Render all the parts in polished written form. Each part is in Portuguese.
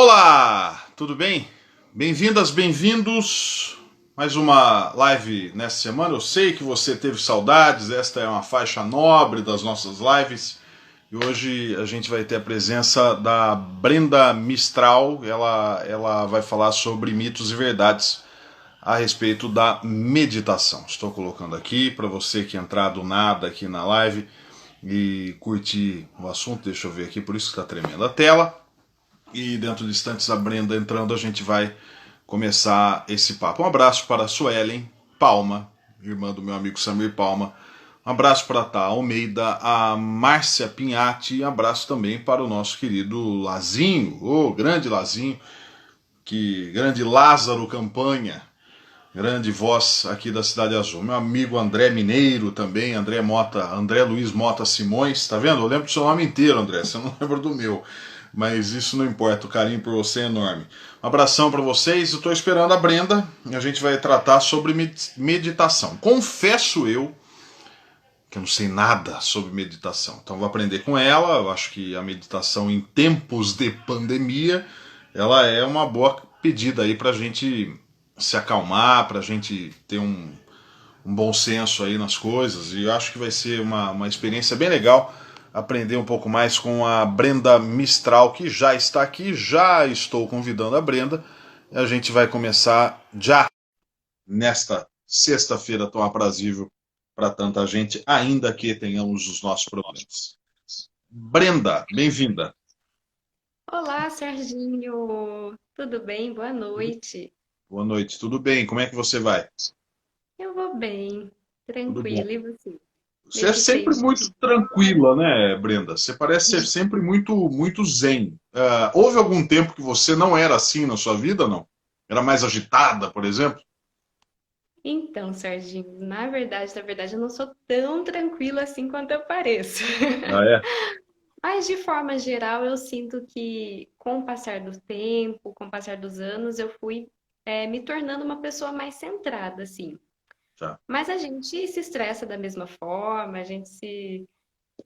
Olá, tudo bem? Bem-vindas, bem-vindos. Mais uma live nessa semana. Eu sei que você teve saudades, esta é uma faixa nobre das nossas lives. E hoje a gente vai ter a presença da Brenda Mistral. Ela vai falar sobre mitos e verdades a respeito da meditação. Estou colocando aqui para você que entrar do nada aqui na live e curtir o assunto. Deixa eu ver aqui, por isso que está tremendo a tela. E dentro de instantes, a Brenda entrando, a gente vai começar esse papo. Um abraço para a Suelen Palma, irmã do meu amigo Samir Palma. Um abraço para a Tá Almeida, a Márcia Pinhatti, e um abraço também para o nosso querido Lazinho, o grande Lazinho, que grande Lázaro Campanha, grande voz aqui da Cidade Azul. Meu amigo André Mineiro também, André Luiz Mota Simões, tá vendo? Eu lembro do seu nome inteiro, André, você não lembra do meu. Mas isso não importa, o carinho por você é enorme. Um abração para vocês, eu estou esperando a Brenda e a gente vai tratar sobre meditação. Confesso eu que eu não sei nada sobre meditação, então vou aprender com ela. Eu acho que a meditação em tempos de pandemia, ela é uma boa pedida aí para a gente se acalmar, para a gente ter um bom senso aí nas coisas, e eu acho que vai ser uma experiência bem legal aprender um pouco mais com a Brenda Mistral, que já está aqui. Já estou convidando a Brenda e a gente vai começar já nesta sexta-feira tão aprazível para tanta gente, ainda que tenhamos os nossos problemas. Brenda, bem-vinda. Olá, Serginho. Tudo bem? Boa noite. Boa noite, tudo bem? Como é que você vai? Eu vou bem, Tudo bom. tranquila. E você? Você é Meditei sempre hoje. muito tranquila, né, Brenda? Você parece ser sempre muito zen. Houve algum tempo que você não era assim na sua vida, não? Era mais agitada, por exemplo? Então, Serginho, na verdade, eu não sou tão tranquila assim quanto eu pareço. Ah, é? Mas, de forma geral, eu sinto que, com o passar do tempo, com o passar dos anos, eu fui, me tornando uma pessoa mais centrada, assim. Tá. Mas a gente se estressa da mesma forma, a gente se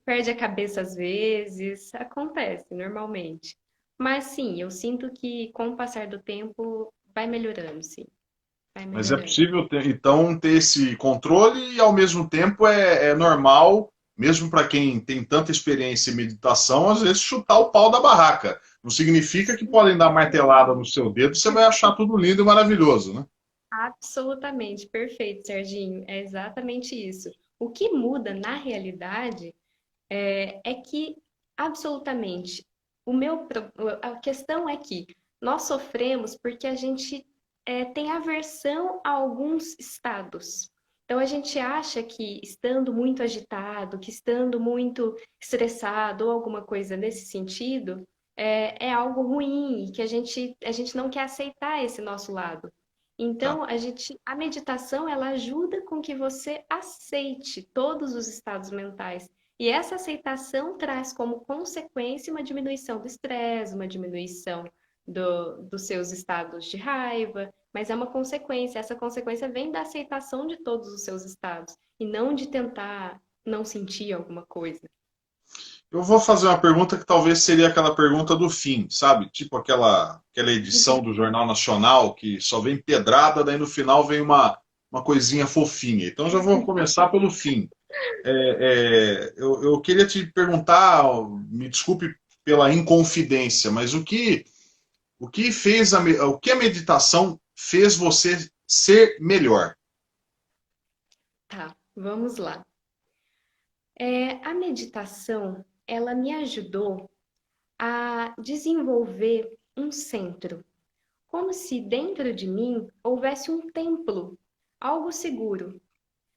perde a cabeça às vezes, acontece normalmente. Mas sim, eu sinto que com o passar do tempo vai melhorando, sim, vai Mas é melhorando. possível, então, ter esse controle e, ao mesmo tempo, é normal, mesmo para quem tem tanta experiência em meditação, às vezes chutar o pau da barraca. Não significa que podem dar martelada no seu dedo e você vai achar tudo lindo e maravilhoso, né? Absolutamente, perfeito, Serginho, é exatamente isso. O que muda na realidade é que absolutamente a questão é que nós sofremos porque a gente tem aversão a alguns estados. Então a gente acha que estando muito agitado, que estando muito estressado ou alguma coisa nesse sentido, é algo ruim e que a gente não quer aceitar esse nosso lado. Tá. Então, a meditação, ela ajuda com que você aceite todos os estados mentais. E essa aceitação traz como consequência uma diminuição do estresse, uma diminuição dos seus estados de raiva, mas é uma consequência. Essa consequência vem da aceitação de todos os seus estados e não de tentar não sentir alguma coisa. Eu vou fazer uma pergunta que talvez seria aquela pergunta do fim, sabe? Tipo aquela edição do Jornal Nacional que só vem pedrada, daí no final vem uma coisinha fofinha. Então já vou começar pelo fim. Eu queria te perguntar, me desculpe pela inconfidência, mas o que a meditação fez você ser melhor? Tá, vamos lá. A meditação, ela me ajudou a desenvolver um centro, como se dentro de mim houvesse um templo, algo seguro,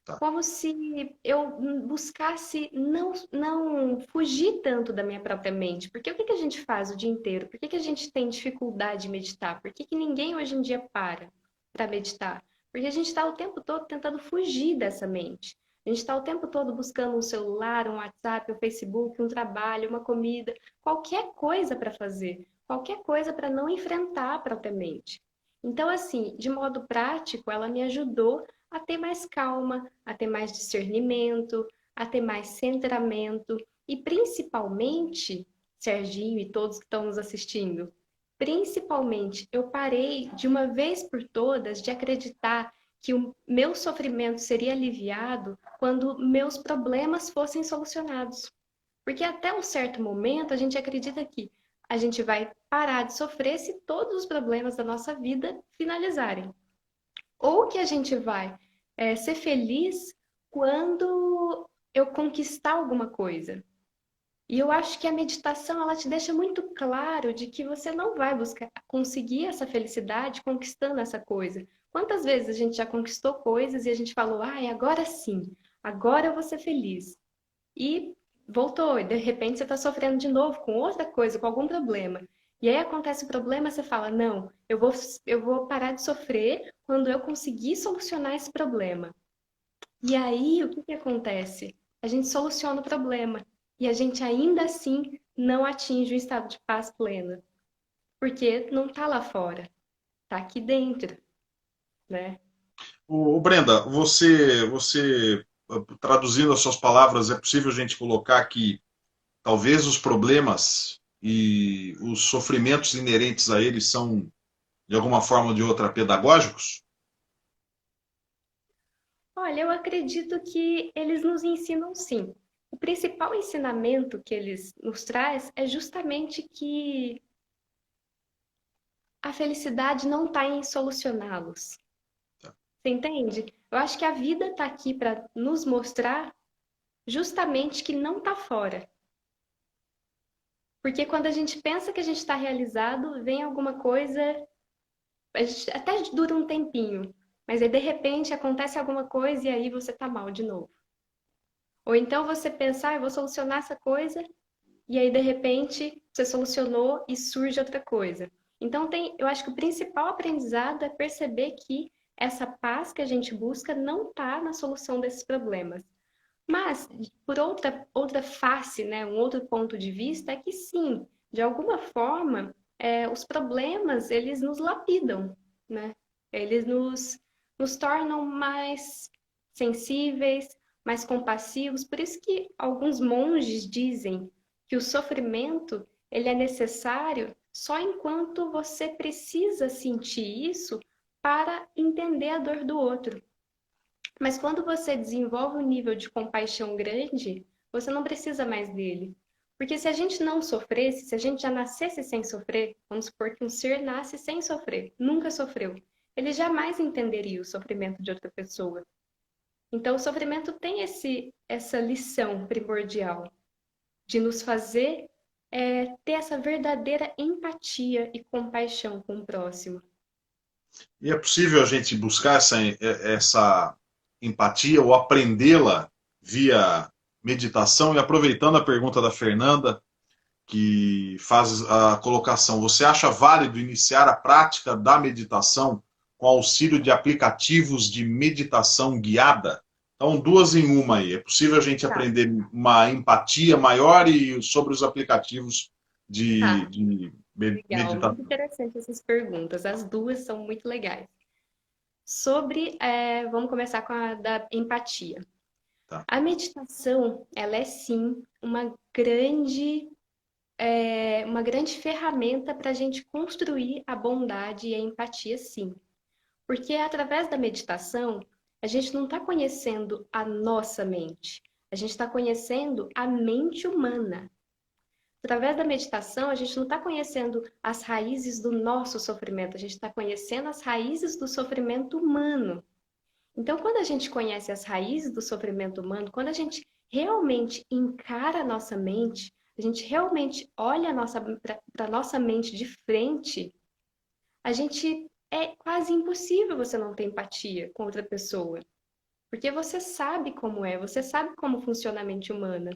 Tá, como se eu buscasse não fugir tanto da minha própria mente. Porque o que que a gente faz o dia inteiro? Por que que a gente tem dificuldade de meditar? Por que que ninguém hoje em dia para meditar? Porque a gente está o tempo todo tentando fugir dessa mente. A gente está o tempo todo buscando um celular, um WhatsApp, um Facebook, um trabalho, uma comida, qualquer coisa para fazer, qualquer coisa para não enfrentar a própria mente. Então, assim, de modo prático, ela me ajudou a ter mais calma, a ter mais discernimento, a ter mais centramento e principalmente, Serginho e todos que estão nos assistindo, Principalmente, eu parei de uma vez por todas de acreditar que o meu sofrimento seria aliviado quando meus problemas fossem solucionados. Porque até um certo momento a gente acredita que a gente vai parar de sofrer se todos os problemas da nossa vida finalizarem. Ou que a gente vai ser feliz quando eu conquistar alguma coisa. E eu acho que a meditação ela te deixa muito claro de que você não vai buscar conseguir essa felicidade conquistando essa coisa. Quantas vezes a gente já conquistou coisas e a gente falou, ai, agora sim, agora eu vou ser feliz. E voltou, e de repente você está sofrendo de novo com outra coisa, com algum problema. E aí acontece o problema, você fala, não, eu vou parar de sofrer quando eu conseguir solucionar esse problema. E aí, o que que acontece? A gente soluciona o problema e a gente ainda assim não atinge o estado de paz plena, porque não está lá fora, está aqui dentro, né? Brenda, você traduzindo as suas palavras, é possível a gente colocar que talvez os problemas e os sofrimentos inerentes a eles são, de alguma forma ou de outra, pedagógicos? Olha, eu acredito que eles nos ensinam sim. O principal ensinamento que eles nos traz é justamente que a felicidade não está em solucioná-los. Você entende? Eu acho que a vida está aqui para nos mostrar justamente que não está fora. Porque quando a gente pensa que a gente está realizado, vem alguma coisa, a gente até dura um tempinho, mas aí de repente acontece alguma coisa e aí você tá mal de novo. Ou então você pensar, eu vou solucionar essa coisa, e aí de repente você solucionou e surge outra coisa. Então eu acho que o principal aprendizado é perceber que essa paz que a gente busca não está na solução desses problemas. Mas, por outra face, né, um outro ponto de vista, é que sim, de alguma forma, os problemas, eles nos lapidam, né? Eles nos tornam mais sensíveis, mais compassivos. Por isso que alguns monges dizem que o sofrimento, ele é necessário só enquanto você precisa sentir isso para entender a dor do outro. Mas quando você desenvolve um nível de compaixão grande, você não precisa mais dele. Porque se a gente não sofresse, se a gente já nascesse sem sofrer, vamos supor que um ser nasce sem sofrer, nunca sofreu, ele jamais entenderia o sofrimento de outra pessoa. Então, o sofrimento tem essa lição primordial de nos fazer ter essa verdadeira empatia e compaixão com o próximo. E é possível a gente buscar essa empatia ou aprendê-la via meditação? E aproveitando a pergunta da Fernanda, que faz a colocação, você acha válido iniciar a prática da meditação com auxílio de aplicativos de meditação guiada? Então, duas em uma aí. É possível a gente Tá, aprender uma empatia maior e sobre os aplicativos tá. de Legal, muito meditação. interessante essas perguntas. As duas são muito legais. Vamos começar com a da empatia. Tá. A meditação, ela é sim uma grande ferramenta para a gente construir a bondade e a empatia, sim. Porque através da meditação, a gente não está conhecendo a nossa mente, a gente está conhecendo a mente humana. Através da meditação, a gente não está conhecendo as raízes do nosso sofrimento, a gente está conhecendo as raízes do sofrimento humano. Então, quando a gente conhece as raízes do sofrimento humano, quando a gente realmente encara a nossa mente, a gente realmente olha para a nossa mente de frente, a gente é quase impossível você não ter empatia com outra pessoa. Porque você sabe como é, você sabe como funciona a mente humana.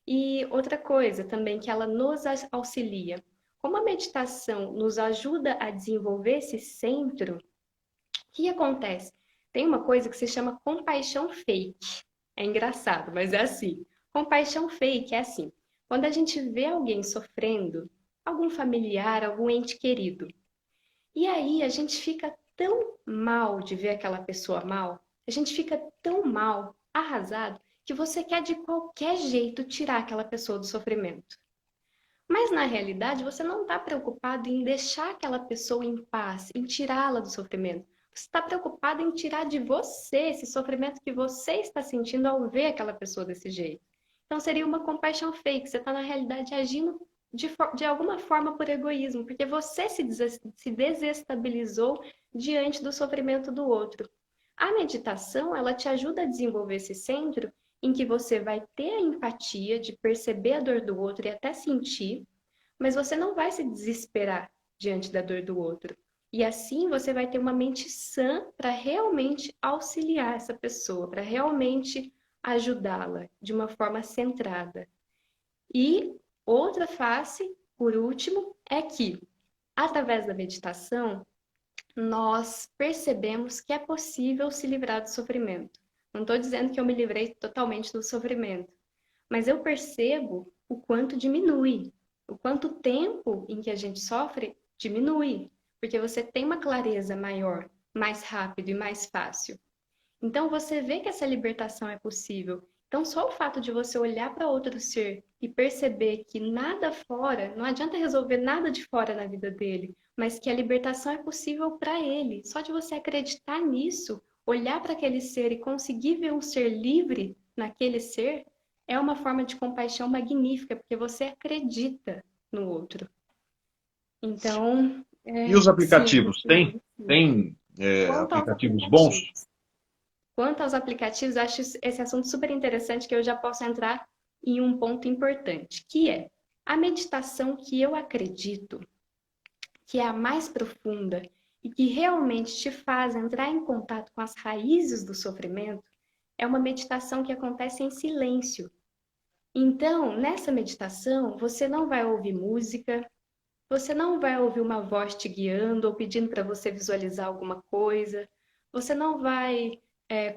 E outra coisa também que ela nos auxilia. Como a meditação nos ajuda a desenvolver esse centro, o que acontece? Tem uma coisa que se chama compaixão fake. É engraçado, mas é assim. Compaixão fake é assim. Quando a gente vê alguém sofrendo, algum familiar, algum ente querido, e aí a gente fica tão mal de ver aquela pessoa mal, a gente fica tão mal, arrasado, que você quer de qualquer jeito tirar aquela pessoa do sofrimento. Mas na realidade, você não está preocupado em deixar aquela pessoa em paz, em tirá-la do sofrimento. Você está preocupado em tirar de você esse sofrimento que você está sentindo ao ver aquela pessoa desse jeito. Então seria uma compaixão fake. Você está, na realidade, agindo de alguma forma por egoísmo, porque você se desestabilizou diante do sofrimento do outro. A meditação, ela te ajuda a desenvolver esse centro em que você vai ter a empatia de perceber a dor do outro e até sentir, mas você não vai se desesperar diante da dor do outro. E assim você vai ter uma mente sã para realmente auxiliar essa pessoa, para realmente ajudá-la de uma forma centrada. E outra face, por último, é que, através da meditação, nós percebemos que é possível se livrar do sofrimento. Não estou dizendo que eu me livrei totalmente do sofrimento, mas eu percebo o quanto diminui, o quanto o tempo em que a gente sofre diminui, porque você tem uma clareza maior, mais rápido e mais fácil. Então você vê que essa libertação é possível. Então só o fato de você olhar para outro ser e perceber que nada fora, não adianta resolver nada de fora na vida dele, mas que a libertação é possível para ele. Só de você acreditar nisso, olhar para aquele ser e conseguir ver um ser livre naquele ser, é uma forma de compaixão magnífica, porque você acredita no outro. Então, E os sim, aplicativos? Tem? sim. Tem Quanto aos aplicativos bons? aplicativos, Quanto aos aplicativos, acho esse assunto super interessante, que eu já posso entrar em um ponto importante, que é a meditação que eu acredito que é a mais profunda e que realmente te faz entrar em contato com as raízes do sofrimento, é uma meditação que acontece em silêncio. Então, nessa meditação, você não vai ouvir música, você não vai ouvir uma voz te guiando ou pedindo para você visualizar alguma coisa. Você não vai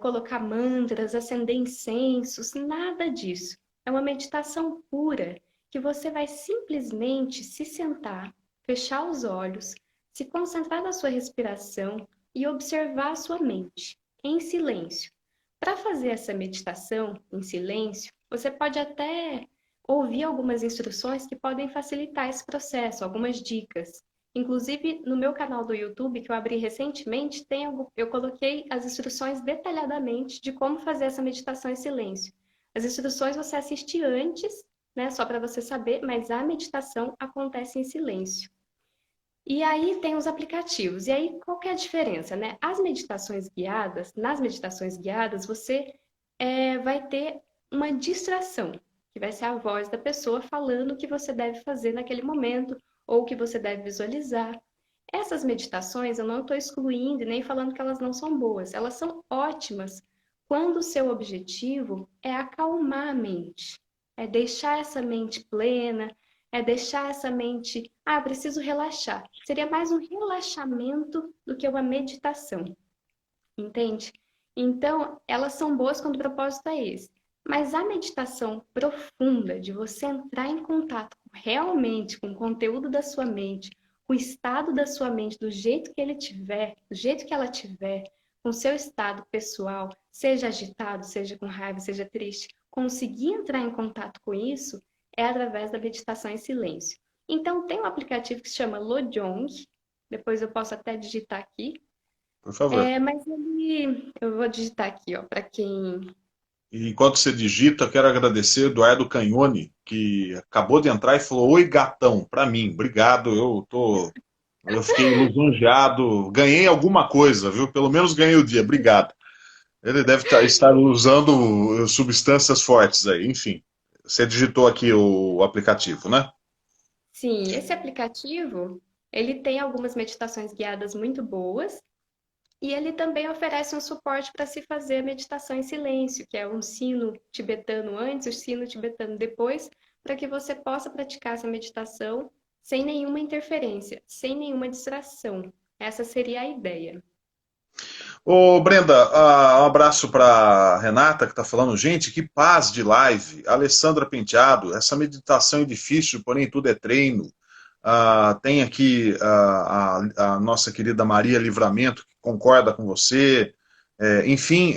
colocar mantras, acender incensos, nada disso. É uma meditação pura que você vai simplesmente se sentar, fechar os olhos, se concentrar na sua respiração e observar a sua mente em silêncio. Para fazer essa meditação em silêncio, você pode até ouvir algumas instruções que podem facilitar esse processo, algumas dicas. Inclusive, no meu canal do YouTube, que eu abri recentemente, eu coloquei as instruções detalhadamente de como fazer essa meditação em silêncio. As instruções você assiste antes, né, só para você saber, mas a meditação acontece em silêncio. E aí tem os aplicativos. E aí, qual que é a diferença, né? Nas meditações guiadas, você vai ter uma distração, que vai ser a voz da pessoa falando o que você deve fazer naquele momento, ou o que você deve visualizar. Essas meditações eu não estou excluindo e nem falando que elas não são boas. Elas são ótimas quando o seu objetivo é acalmar a mente, é deixar essa mente plena, é deixar essa mente, eu preciso relaxar. Seria mais um relaxamento do que uma meditação, entende? Então, elas são boas quando o propósito é esse. Mas a meditação profunda, de você entrar em contato realmente com o conteúdo da sua mente, com o estado da sua mente, do jeito que ele tiver, do jeito que ela tiver, com o seu estado pessoal, seja agitado, seja com raiva, seja triste, conseguir entrar em contato com isso é através da meditação em silêncio. Então, tem um aplicativo que se chama Lojong, depois eu posso até digitar aqui, Por favor. mas eu vou digitar aqui, ó, para quem. E enquanto você digita, eu quero agradecer o Eduardo Canhone, que acabou de entrar e falou: Oi, gatão, para mim, obrigado, eu fiquei lisonjeado, ganhei alguma coisa, viu? Pelo menos ganhei o dia, obrigado. Ele deve estar usando substâncias fortes aí, enfim. Você digitou aqui o aplicativo, né? Sim, esse aplicativo, ele tem algumas meditações guiadas muito boas e ele também oferece um suporte para se fazer a meditação em silêncio, que é um sino tibetano antes, o sino tibetano depois, para que você possa praticar essa meditação sem nenhuma interferência, sem nenhuma distração. Essa seria a ideia. Ô, Brenda, um abraço para Renata, que está falando. Gente, que paz de live. Alessandra Penteado, essa meditação é difícil, porém tudo é treino. Tem aqui a nossa querida Maria Livramento, que concorda com você. Enfim,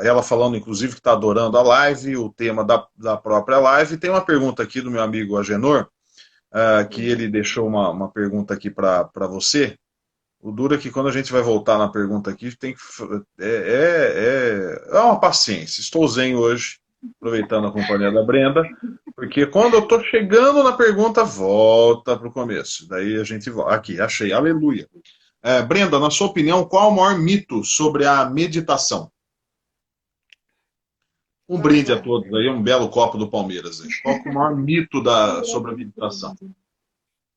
ela falando, inclusive, que está adorando a live, o tema da própria live. Tem uma pergunta aqui do meu amigo Agenor. que ele deixou uma pergunta aqui para você. O duro é que quando a gente vai voltar na pergunta aqui, tem que. É uma paciência. Estou zen hoje, aproveitando a companhia da Brenda, porque quando eu estou chegando na pergunta, volta para o começo. Daí a gente volta. Aqui, achei. Aleluia. Brenda, na sua opinião, qual o maior mito sobre a meditação? Um Vamos brinde a lá. todos aí, um belo copo do Palmeiras aí. Qual que é o maior mito Um sobre a grande meditação? brinde.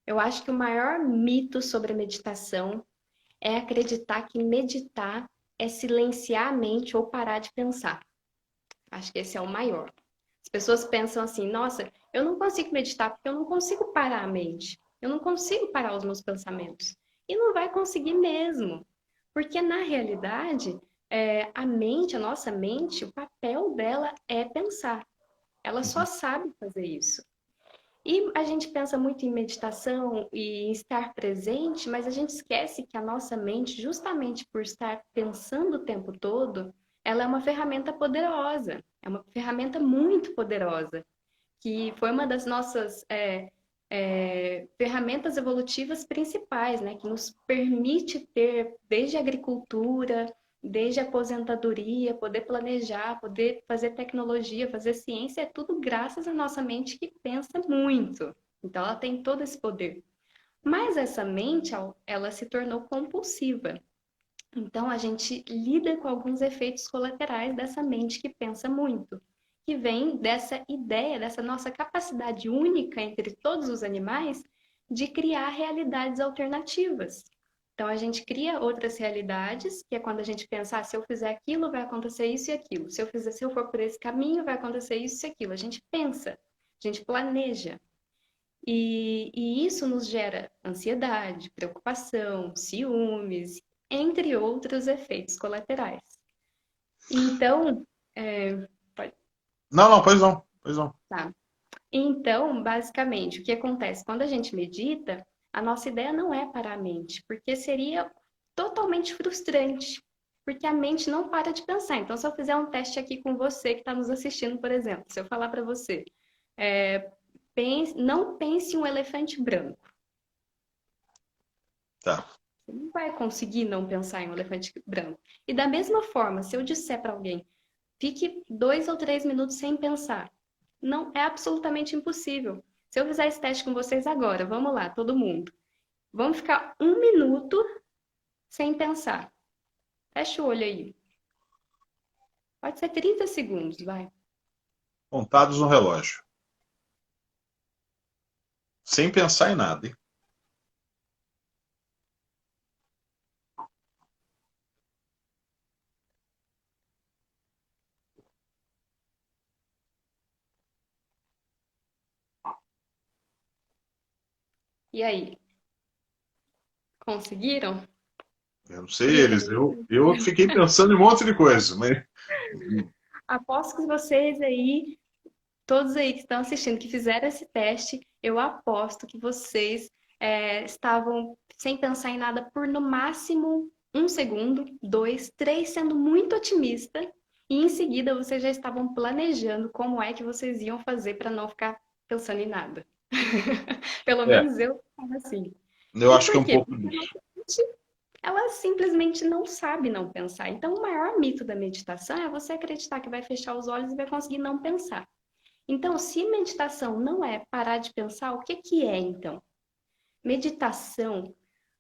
Eu acho que o maior mito sobre a meditação é acreditar que meditar é silenciar a mente ou parar de pensar. Acho que esse é o maior. As pessoas pensam assim: nossa, eu não consigo meditar porque eu não consigo parar a mente. Eu não consigo parar os meus pensamentos. E não vai conseguir mesmo. Porque na realidade, a mente, a nossa mente, o papel dela é pensar. Ela só Uhum. sabe fazer isso. E a gente pensa muito em meditação e em estar presente, mas a gente esquece que a nossa mente, justamente por estar pensando o tempo todo, ela é uma ferramenta poderosa, é uma ferramenta muito poderosa, que foi uma das nossas ferramentas evolutivas principais, né? Que nos permite ter desde a agricultura, desde a aposentadoria, poder planejar, poder fazer tecnologia, fazer ciência, é tudo graças à nossa mente que pensa muito. Então, ela tem todo esse poder. Mas essa mente, ela se tornou compulsiva. Então, a gente lida com alguns efeitos colaterais dessa mente que pensa muito, que vem dessa ideia, dessa nossa capacidade única entre todos os animais de criar realidades alternativas. Então, a gente cria outras realidades, que é quando a gente pensa, se eu fizer aquilo, vai acontecer isso e aquilo. Se eu for por esse caminho, vai acontecer isso e aquilo. A gente pensa, a gente planeja. E isso nos gera ansiedade, preocupação, ciúmes, entre outros efeitos colaterais. Então, pode, Não, não, pois não, pois não. tá. Então, basicamente, o que acontece? Quando a gente medita, a nossa ideia não é parar a mente, porque seria totalmente frustrante, porque a mente não para de pensar. Então, se eu fizer um teste aqui com você que está nos assistindo, por exemplo, se eu falar para você, não pense em um elefante branco. Tá. Você não vai conseguir não pensar em um elefante branco. E da mesma forma, se eu disser para alguém, fique 2 ou 3 minutos sem pensar, não é absolutamente impossível. Se eu fizer esse teste com vocês agora, vamos lá, todo mundo. Vamos ficar 1 minuto sem pensar. Fecha o olho aí. Pode ser 30 segundos, vai. Contados no relógio. Sem pensar em nada, hein? E aí? Conseguiram? Eu não sei 30 eles, segundos? eu fiquei pensando em um monte de coisa, mas Aposto que vocês aí, todos aí que estão assistindo, que fizeram esse teste, eu aposto que vocês estavam sem pensar em nada por no máximo 1 segundo, dois, três, sendo muito otimista, e em seguida vocês já estavam planejando como é que vocês iam fazer para não ficar pensando em nada. Pelo é, menos eu estava assim. eu E acho que é por um quê? pouco Porque a disso. nossa mente, ela simplesmente não sabe não pensar. Então, o maior mito da meditação é você acreditar que vai fechar os olhos e vai conseguir não pensar. Então, se meditação não é parar de pensar, o que que é então? Meditação,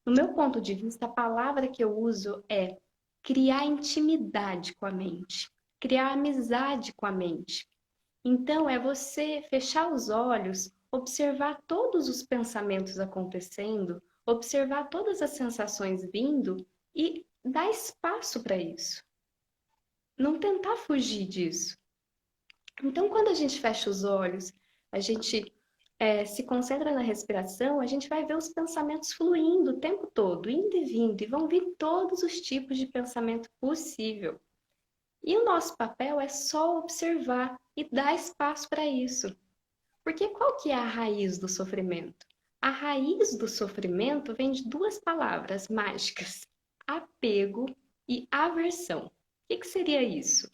no meu ponto de vista, a palavra que eu uso é criar intimidade com a mente, criar amizade com a mente. Então, é você fechar os olhos, observar todos os pensamentos acontecendo, observar todas as sensações vindo e dar espaço para isso. Não tentar fugir disso. Então, quando a gente fecha os olhos, a gente se concentra na respiração, a gente vai ver os pensamentos fluindo o tempo todo, indo e vindo, e vão vir todos os tipos de pensamento possível. E o nosso papel é só observar e dar espaço para isso. Porque qual que é a raiz do sofrimento? A raiz do sofrimento vem de duas palavras mágicas: apego e aversão. O que seria isso?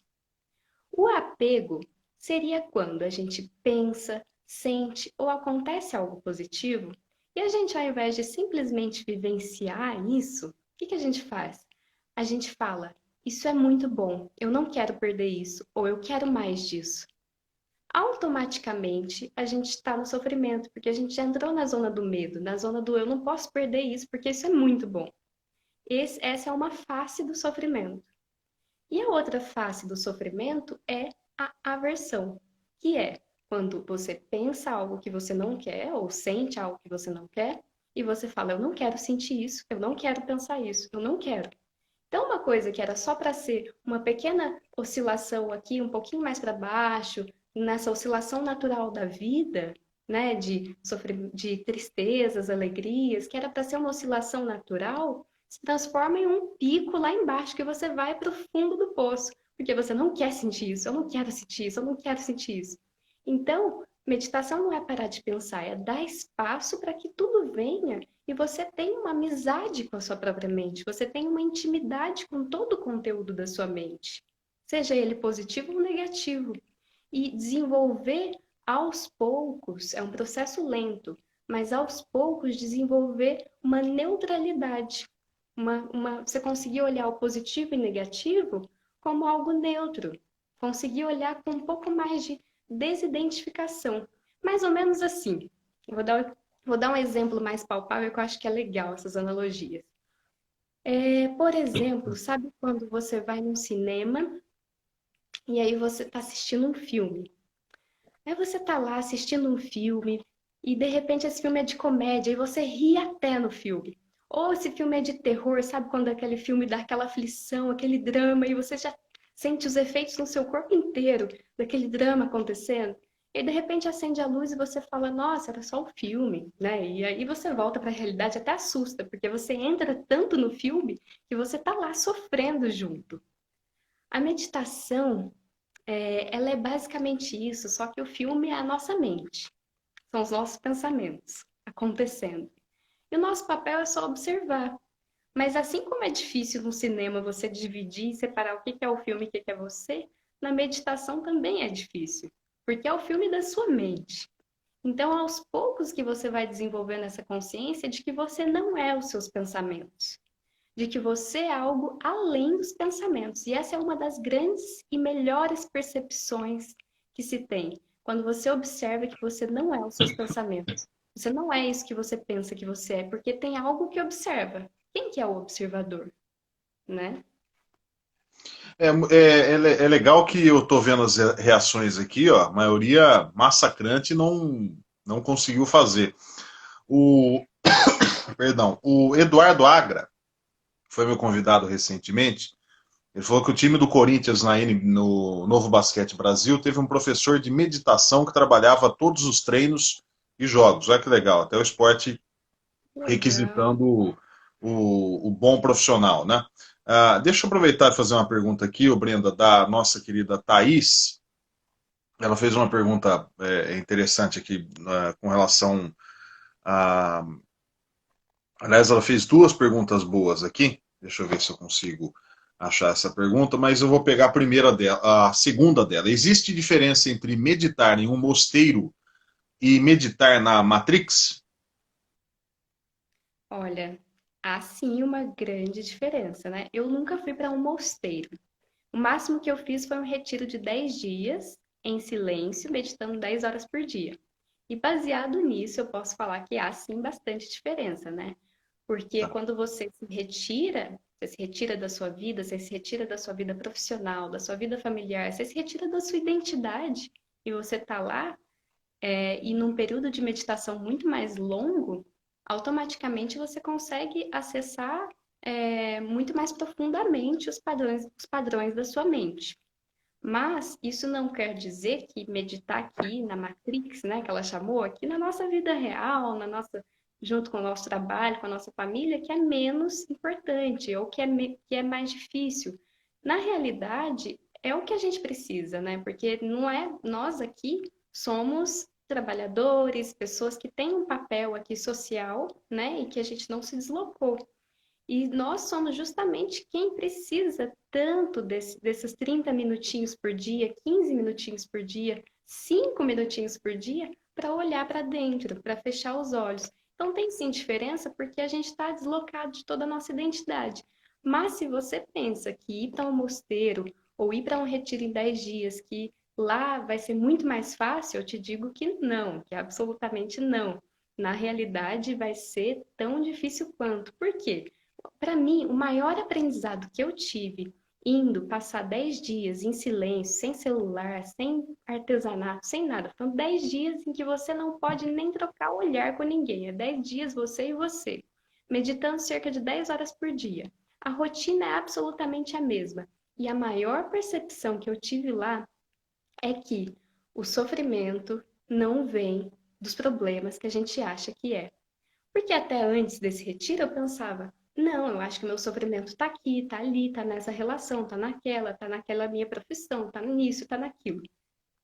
O apego seria quando a gente pensa, sente ou acontece algo positivo, e a gente, ao invés de simplesmente vivenciar isso, o que que a gente faz? A gente fala, isso é muito bom, eu não quero perder isso, ou eu quero mais disso. Automaticamente a gente está no sofrimento, porque a gente já entrou na zona do medo, na zona do eu não posso perder isso, porque isso é muito bom. Essa é uma face do sofrimento. E a outra face do sofrimento é a aversão, que é quando você pensa algo que você não quer, ou sente algo que você não quer, e você fala, eu não quero sentir isso, eu não quero pensar isso, eu não quero. Então, uma coisa que era só para ser uma pequena oscilação aqui, um pouquinho mais para baixo, nessa oscilação natural da vida, né, de tristezas, alegrias, que era para ser uma oscilação natural, se transforma em um pico lá embaixo, que você vai para o fundo do poço, porque você não quer sentir isso, eu não quero sentir isso, eu não quero sentir isso. Então, meditação não é parar de pensar, é dar espaço para que tudo venha e você tem uma amizade com a sua própria mente, você tem uma intimidade com todo o conteúdo da sua mente, seja ele positivo ou negativo. E desenvolver aos poucos, é um processo lento, mas aos poucos desenvolver uma neutralidade. Você conseguir olhar o positivo e negativo como algo neutro. Conseguir olhar com um pouco mais de desidentificação. Mais ou menos assim. Vou dar um exemplo mais palpável que eu acho que é legal essas analogias. Por exemplo, sabe quando você vai num cinema e aí você está assistindo um filme? Aí você tá lá assistindo um filme e de repente esse filme é de comédia e você ri até no filme. Ou esse filme é de terror, sabe quando aquele filme dá aquela aflição, aquele drama e você já sente os efeitos no seu corpo inteiro daquele drama acontecendo? E de repente acende a luz e você fala, nossa, era só um filme, né? E aí você volta para a realidade, até assusta, porque você entra tanto no filme que você tá lá sofrendo junto. A meditação ela é basicamente isso, só que o filme é a nossa mente, são os nossos pensamentos acontecendo. E o nosso papel é só observar. Mas assim como é difícil no cinema você dividir e separar o que é o filme e o que é você, na meditação também é difícil, porque é o filme da sua mente. Então, aos poucos que você vai desenvolvendo essa consciência de que você não é os seus pensamentos, de que você é algo além dos pensamentos. E essa é uma das grandes e melhores percepções que se tem. Quando você observa que você não é os seus pensamentos. Você não é isso que você pensa que você é, porque tem algo que observa. Quem que é o observador, né? É legal que eu tô vendo as reações aqui, ó. A maioria massacrante não conseguiu fazer. O, perdão, o Eduardo Agra foi meu convidado recentemente. Ele falou que o time do Corinthians no Novo Basquete Brasil teve um professor de meditação que trabalhava todos os treinos e jogos. Olha que legal, até o esporte Legal. requisitando o bom profissional, né? Deixa eu aproveitar e fazer uma pergunta aqui, ô Brenda, da nossa querida Thaís. Ela fez uma pergunta interessante aqui com relação a. Aliás, ela fez duas perguntas boas aqui. Deixa eu ver se eu consigo achar essa pergunta, mas eu vou pegar a primeira dela, a segunda dela. Existe diferença entre meditar em um mosteiro e meditar na Matrix? Olha, há sim uma grande diferença, né? Eu nunca fui para um mosteiro. O máximo que eu fiz foi um retiro de 10 dias, em silêncio, meditando 10 horas por dia. E baseado nisso, eu posso falar que há sim bastante diferença, né? Porque Tá. quando você se retira da sua vida, você se retira da sua vida profissional, da sua vida familiar, você se retira da sua identidade e você tá lá, e num período de meditação muito mais longo, automaticamente você consegue acessar, muito mais profundamente os padrões da sua mente. Mas isso não quer dizer que meditar aqui na Matrix, né, que ela chamou, aqui na nossa vida real, junto com o nosso trabalho, com a nossa família, que é menos importante ou que é mais difícil. Na realidade, é o que a gente precisa, né? Porque não é nós aqui somos trabalhadores, pessoas que têm um papel aqui social, né, e que a gente não se deslocou. E nós somos justamente quem precisa tanto desses 30 minutinhos por dia, 15 minutinhos por dia, 5 minutinhos por dia, para olhar para dentro, para fechar os olhos. Então tem sim diferença porque a gente está deslocado de toda a nossa identidade. Mas se você pensa que ir para um mosteiro ou ir para um retiro em 10 dias, que lá vai ser muito mais fácil, eu te digo que não, que absolutamente não. Na realidade, vai ser tão difícil quanto. Por quê? Para mim, o maior aprendizado que eu tive indo passar 10 dias em silêncio, sem celular, sem artesanato, sem nada. São 10 dias em que você não pode nem trocar o olhar com ninguém. É 10 dias você e você, meditando cerca de 10 horas por dia. A rotina é absolutamente a mesma. E a maior percepção que eu tive lá é que o sofrimento não vem dos problemas que a gente acha que é. Porque até antes desse retiro eu pensava, não, eu acho que meu sofrimento está aqui, está ali, está nessa relação, está naquela minha profissão, está nisso, está naquilo.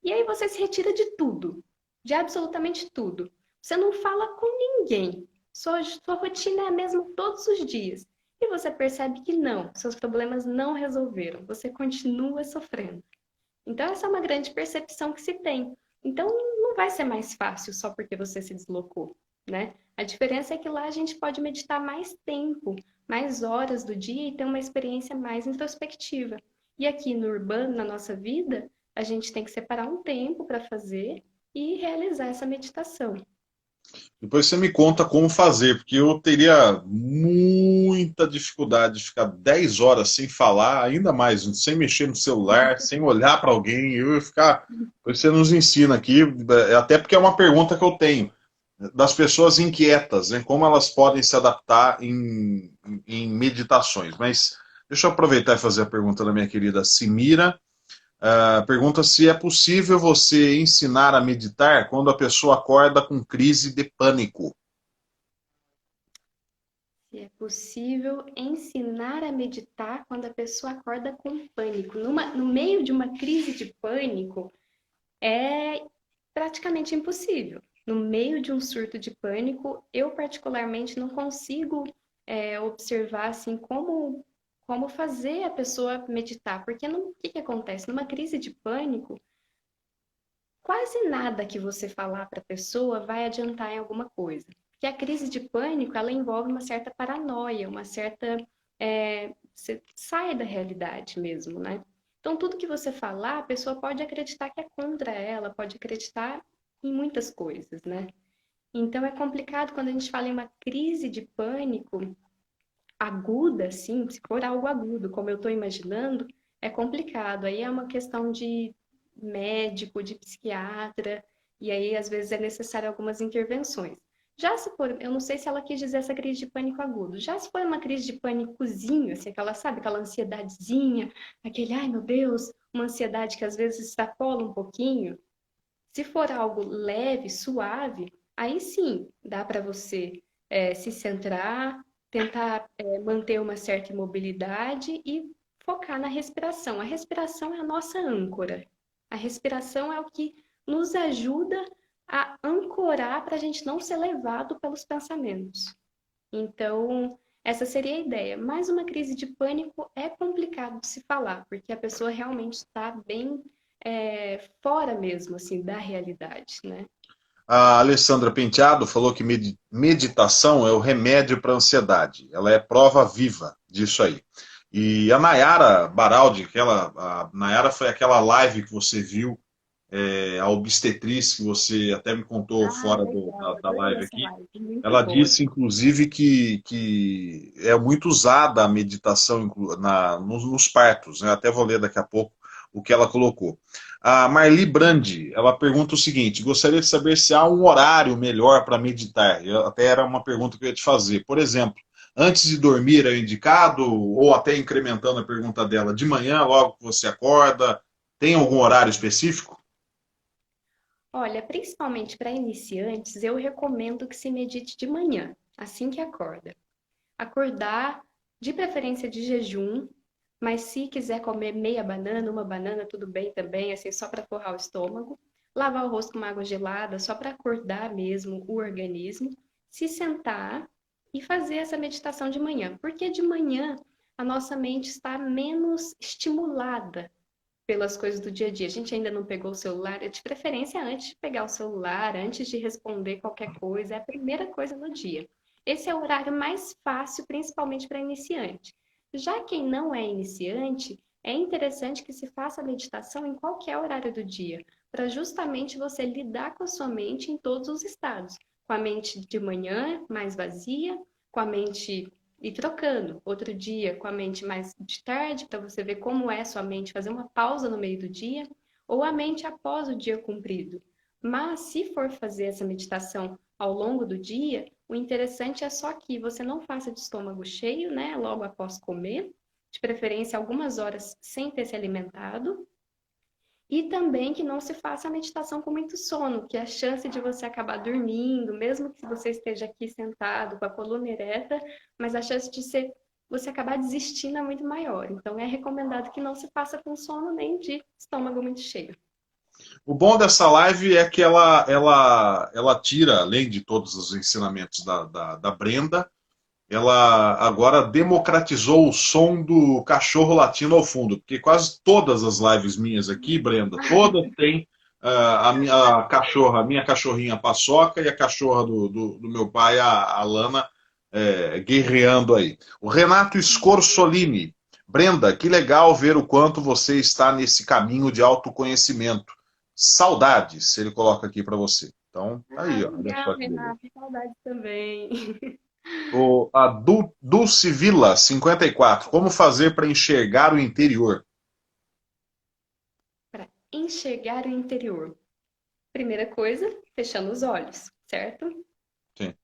E aí você se retira de tudo, de absolutamente tudo. Você não fala com ninguém. Sua rotina é a mesma todos os dias. E você percebe que não, seus problemas não resolveram. Você continua sofrendo. Então, essa é uma grande percepção que se tem. Então, não vai ser mais fácil só porque você se deslocou, né? A diferença é que lá a gente pode meditar mais tempo, mais horas do dia e ter uma experiência mais introspectiva. E aqui no urbano, na nossa vida, a gente tem que separar um tempo para fazer e realizar essa meditação. Depois você me conta como fazer, porque eu teria muita dificuldade de ficar 10 horas sem falar, ainda mais sem mexer no celular, sem olhar para alguém. Eu ia ficar. Você nos ensina aqui, até porque é uma pergunta que eu tenho das pessoas inquietas, né? Como elas podem se adaptar em meditações. Mas deixa eu aproveitar e fazer a pergunta da minha querida Simira. Pergunta se é possível você ensinar a meditar quando a pessoa acorda com crise de pânico. Se é possível ensinar a meditar quando a pessoa acorda com pânico. No meio de uma crise de pânico, é praticamente impossível. No meio de um surto de pânico, eu particularmente não consigo observar assim como fazer a pessoa meditar, porque o que acontece? Numa crise de pânico, quase nada que você falar para a pessoa vai adiantar em alguma coisa. Porque a crise de pânico, ela envolve uma certa paranoia, uma certa... você sai da realidade mesmo, né? Então, tudo que você falar, a pessoa pode acreditar que é contra ela, pode acreditar em muitas coisas, né? Então, é complicado quando a gente fala em uma crise de pânico aguda, assim, se for algo agudo, como eu estou imaginando, é complicado. Aí é uma questão de médico, de psiquiatra, e aí às vezes é necessário algumas intervenções. Já se for, eu não sei se ela quis dizer essa crise de pânico agudo. Já se for uma crise de pânicozinho, assim, aquela, sabe, aquela ansiedadezinha, aquele, ai meu Deus, uma ansiedade que às vezes extrapola um pouquinho. Se for algo leve, suave, aí sim dá para você se centrar, tentar manter uma certa imobilidade e focar na respiração. A respiração é a nossa âncora. A respiração é o que nos ajuda a ancorar para a gente não ser levado pelos pensamentos. Então, essa seria a ideia. Mas uma crise de pânico é complicado de se falar, porque a pessoa realmente está bem fora mesmo, assim, da realidade, né? A Alessandra Penteado falou que meditação é o remédio para a ansiedade. Ela é prova viva disso aí. E a Nayara Baraldi, a Nayara foi aquela live que você viu, a obstetriz, que você até me contou Ah, fora legal, da adorei live essa aqui. live, muito Ela boa. disse, inclusive, que é muito usada a meditação nos partos, né? Até vou ler daqui a pouco o que ela colocou. A Marli Brandi, ela pergunta o seguinte: gostaria de saber se há um horário melhor para meditar. Até era uma pergunta que eu ia te fazer. Por exemplo, antes de dormir é indicado, ou até incrementando a pergunta dela, de manhã, logo que você acorda, tem algum horário específico? Olha, principalmente para iniciantes, eu recomendo que se medite de manhã, assim que acorda. Acordar, de preferência de jejum, mas se quiser comer meia banana, uma banana, tudo bem também, assim, só para forrar o estômago. Lavar o rosto com uma água gelada, só para acordar mesmo o organismo. Se sentar e fazer essa meditação de manhã, porque de manhã a nossa mente está menos estimulada pelas coisas do dia a dia. A gente ainda não pegou o celular, de preferência antes de pegar o celular, antes de responder qualquer coisa, é a primeira coisa no dia. Esse é o horário mais fácil, principalmente para iniciante. Já quem não é iniciante, é interessante que se faça a meditação em qualquer horário do dia, para justamente você lidar com a sua mente em todos os estados. Com a mente de manhã mais vazia, com a mente e trocando. Outro dia com a mente mais de tarde, para você ver como é a sua mente, fazer uma pausa no meio do dia, ou a mente após o dia cumprido. Mas se for fazer essa meditação ao longo do dia, o interessante é só que você não faça de estômago cheio, né, logo após comer, de preferência algumas horas sem ter se alimentado, e também que não se faça a meditação com muito sono, que a chance de você acabar dormindo, mesmo que você esteja aqui sentado com a coluna ereta, mas a chance de você acabar desistindo é muito maior. Então é recomendado que não se faça com sono nem de estômago muito cheio. O bom dessa live é que ela tira, além de todos os ensinamentos da Brenda, ela agora democratizou o som do cachorro latindo ao fundo, porque quase todas as lives minhas aqui, Brenda, todas têm a minha cachorrinha Paçoca e a cachorra do meu pai, a Lana, guerreando aí. O Renato Scorsolini, Brenda, que legal ver o quanto você está nesse caminho de autoconhecimento. Saudades, ele coloca aqui para você. Então, tá aí, ó. Olha só Legal, que beleza. Renata, saudade também. A Dulce Villa, 54. Como fazer para enxergar o interior? Para enxergar o interior. Primeira coisa, fechando os olhos, certo? Sim.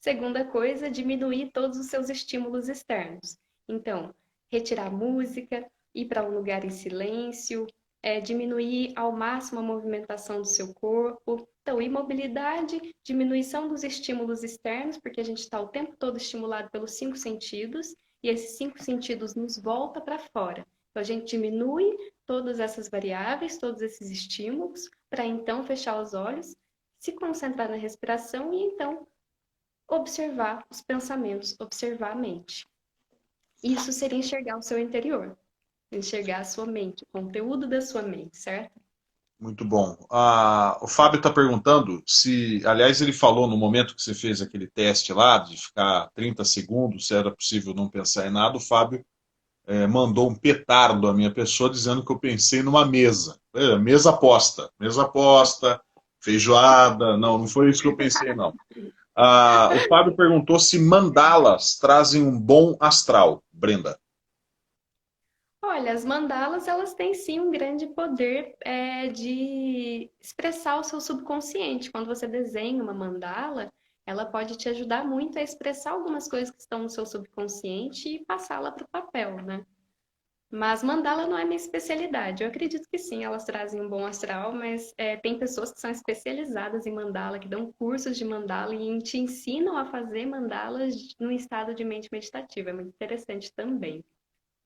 Segunda coisa, diminuir todos os seus estímulos externos. Então, retirar música, ir para um lugar em silêncio, diminuir ao máximo a movimentação do seu corpo. Então, imobilidade, diminuição dos estímulos externos, porque a gente está o tempo todo estimulado pelos 5 sentidos, e esses 5 sentidos nos volta para fora. Então, a gente diminui todas essas variáveis, todos esses estímulos, para então fechar os olhos, se concentrar na respiração e então observar os pensamentos, observar a mente. Isso seria enxergar o seu interior, enxergar a sua mente, o conteúdo da sua mente, certo? Muito bom. O Fábio está perguntando se, aliás, ele falou no momento que você fez aquele teste lá, de ficar 30 segundos, se era possível não pensar em nada, o Fábio mandou um petardo à minha pessoa dizendo que eu pensei numa mesa. Mesa aposta, feijoada. Não, não foi isso que eu pensei, não. O Fábio perguntou se mandalas trazem um bom astral, Brenda. Olha, as mandalas, elas têm sim um grande poder de expressar o seu subconsciente. Quando você desenha uma mandala, ela pode te ajudar muito a expressar algumas coisas que estão no seu subconsciente e passá-la para o papel, né? Mas mandala não é minha especialidade. Eu acredito que sim, elas trazem um bom astral, mas tem pessoas que são especializadas em mandala, que dão cursos de mandala e te ensinam a fazer mandalas num estado de mente meditativa. É muito interessante também.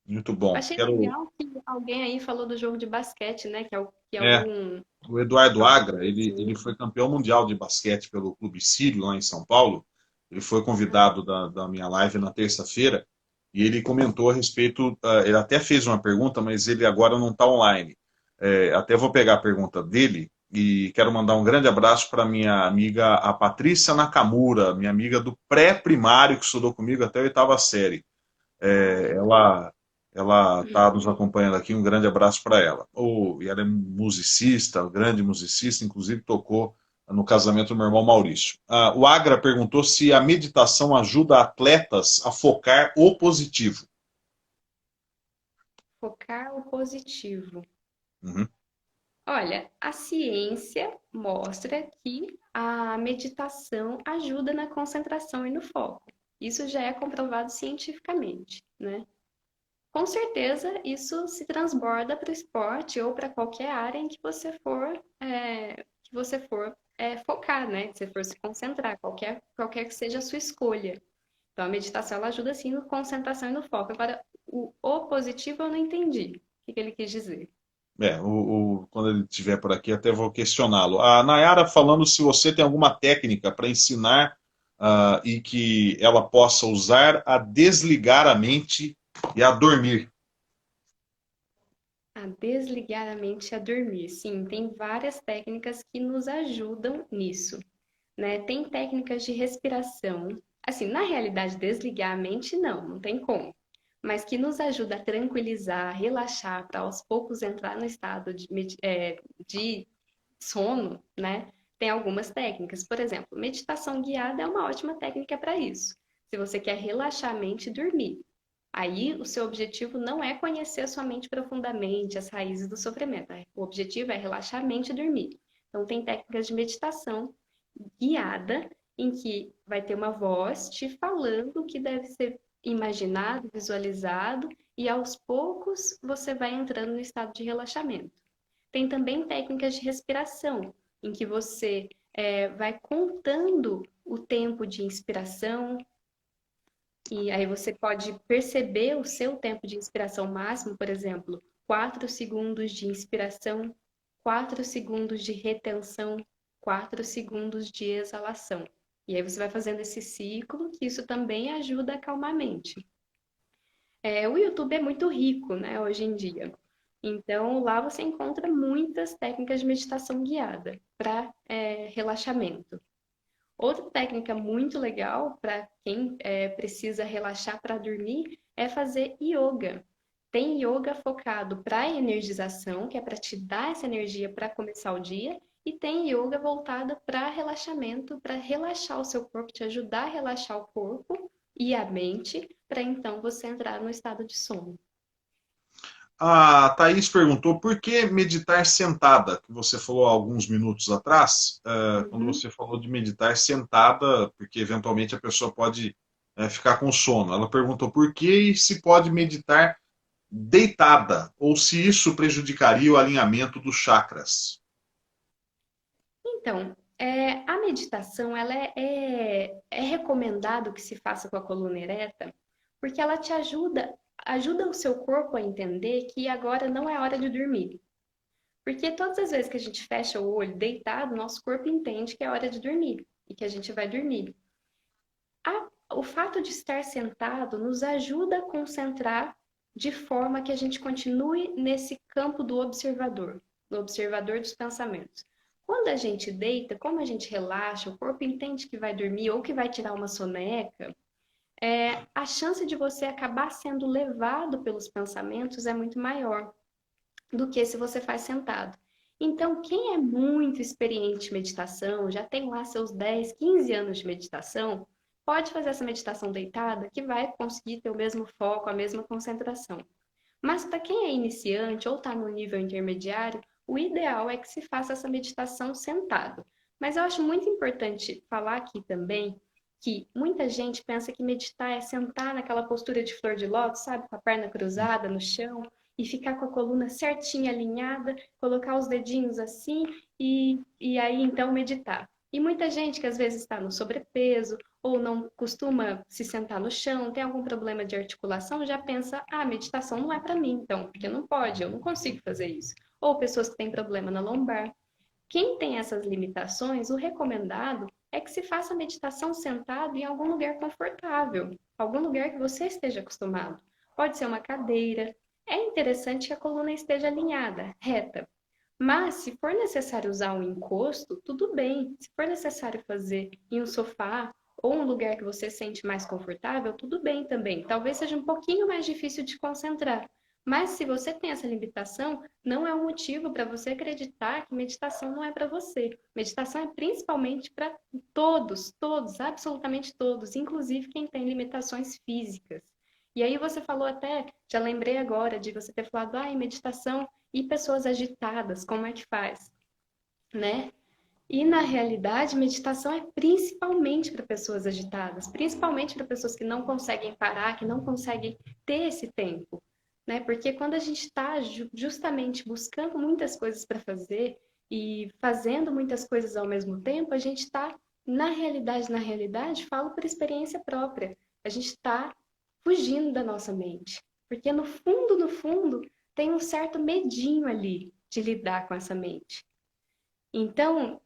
Muito bom. Achei Quero. legal que alguém aí falou do jogo de basquete, né? Que É, algum, o Eduardo algum Agra, ele conhecimento. foi campeão mundial de basquete pelo Clube Sírio, lá em São Paulo. Ele foi convidado da minha live na terça-feira e ele comentou a respeito. Ele até fez uma pergunta, mas ele agora não está online. Até vou pegar a pergunta dele e quero mandar um grande abraço para minha amiga, a Patrícia Nakamura, minha amiga do pré-primário, que estudou comigo até a oitava série. Ah, É, legal. ela está nos acompanhando aqui, um grande abraço para ela. E ela é musicista, grande musicista, inclusive tocou no casamento do meu irmão Maurício. O Agra perguntou se a meditação ajuda atletas a focar o positivo. Focar o positivo. Uhum. Olha, a ciência mostra que a meditação ajuda na concentração e no foco. Isso já é comprovado cientificamente, né? Com certeza, isso se transborda para o esporte ou para qualquer área em que você for focar, né? Que você for se concentrar, qualquer que seja a sua escolha. Então, a meditação ela ajuda sim na concentração e no foco. Agora, o positivo eu não entendi. O que que ele quis dizer? Quando ele estiver por aqui, até vou questioná-lo. A Nayara falando se você tem alguma técnica para ensinar e que ela possa usar a desligar a mente e a dormir. A desligar a mente a dormir. Sim, tem várias técnicas que nos ajudam nisso, né? Tem técnicas de respiração. Assim, na realidade, desligar a mente, não tem como. Mas que nos ajuda a tranquilizar, relaxar, para aos poucos entrar no estado de sono, né? Tem algumas técnicas. Por exemplo, meditação guiada é uma ótima técnica para isso. Se você quer relaxar a mente e dormir. Aí, o seu objetivo não é conhecer a sua mente profundamente, as raízes do sofrimento. O objetivo é relaxar a mente e dormir. Então, tem técnicas de meditação guiada, em que vai ter uma voz te falando o que deve ser imaginado, visualizado, e aos poucos você vai entrando no estado de relaxamento. Tem também técnicas de respiração, em que você vai contando o tempo de inspiração, e aí você pode perceber o seu tempo de inspiração máximo, por exemplo, 4 segundos de inspiração, 4 segundos de retenção, 4 segundos de exalação. E aí você vai fazendo esse ciclo, que isso também ajuda a acalmar a mente. O YouTube é muito rico, né, hoje em dia. Então, lá você encontra muitas técnicas de meditação guiada para relaxamento. Outra técnica muito legal para quem precisa relaxar para dormir é fazer yoga. Tem yoga focado para energização, que é para te dar essa energia para começar o dia, e tem yoga voltada para relaxamento, para relaxar o seu corpo, te ajudar a relaxar o corpo e a mente, para então você entrar no estado de sono. A Thaís perguntou por que meditar sentada, que você falou há alguns minutos atrás, quando Uhum. você falou de meditar sentada, porque eventualmente a pessoa pode ficar com sono. Ela perguntou por que e se pode meditar deitada, ou se isso prejudicaria o alinhamento dos chakras. Então, a meditação, ela é recomendado que se faça com a coluna ereta, porque ela te ajuda o seu corpo a entender que agora não é hora de dormir. Porque todas as vezes que a gente fecha o olho deitado, nosso corpo entende que é hora de dormir e que a gente vai dormir. O fato de estar sentado nos ajuda a concentrar de forma que a gente continue nesse campo do observador dos pensamentos. Quando a gente deita, como a gente relaxa, o corpo entende que vai dormir ou que vai tirar uma soneca, a chance de você acabar sendo levado pelos pensamentos é muito maior do que se você faz sentado. Então, quem é muito experiente em meditação, já tem lá seus 10, 15 anos de meditação, pode fazer essa meditação deitada que vai conseguir ter o mesmo foco, a mesma concentração. Mas para quem é iniciante ou está no nível intermediário, o ideal é que se faça essa meditação sentado. Mas eu acho muito importante falar aqui também que muita gente pensa que meditar é sentar naquela postura de flor de lótus, sabe, com a perna cruzada no chão e ficar com a coluna certinha alinhada, colocar os dedinhos assim e aí então meditar. E muita gente que às vezes está no sobrepeso ou não costuma se sentar no chão, tem algum problema de articulação, já pensa, meditação não é para mim, então, porque não pode, eu não consigo fazer isso. Ou pessoas que têm problema na lombar. Quem tem essas limitações, o recomendado é que se faça meditação sentado em algum lugar confortável, algum lugar que você esteja acostumado. Pode ser uma cadeira. É interessante que a coluna esteja alinhada, reta. Mas, se for necessário usar um encosto, tudo bem. Se for necessário fazer em um sofá ou um lugar que você sente mais confortável, tudo bem também. Talvez seja um pouquinho mais difícil de concentrar. Mas se você tem essa limitação, não é um motivo para você acreditar que meditação não é para você. Meditação é principalmente para todos, todos, absolutamente todos, inclusive quem tem limitações físicas. E aí você falou até, já lembrei agora de você ter falado, em meditação e pessoas agitadas, como é que faz, né? E na realidade, meditação é principalmente para pessoas agitadas, principalmente para pessoas que não conseguem parar, que não conseguem ter esse tempo, né? Porque quando a gente está justamente buscando muitas coisas para fazer e fazendo muitas coisas ao mesmo tempo, a gente está, na realidade, falo por experiência própria, a gente está fugindo da nossa mente. Porque no fundo, tem um certo medinho ali de lidar com essa mente. Então,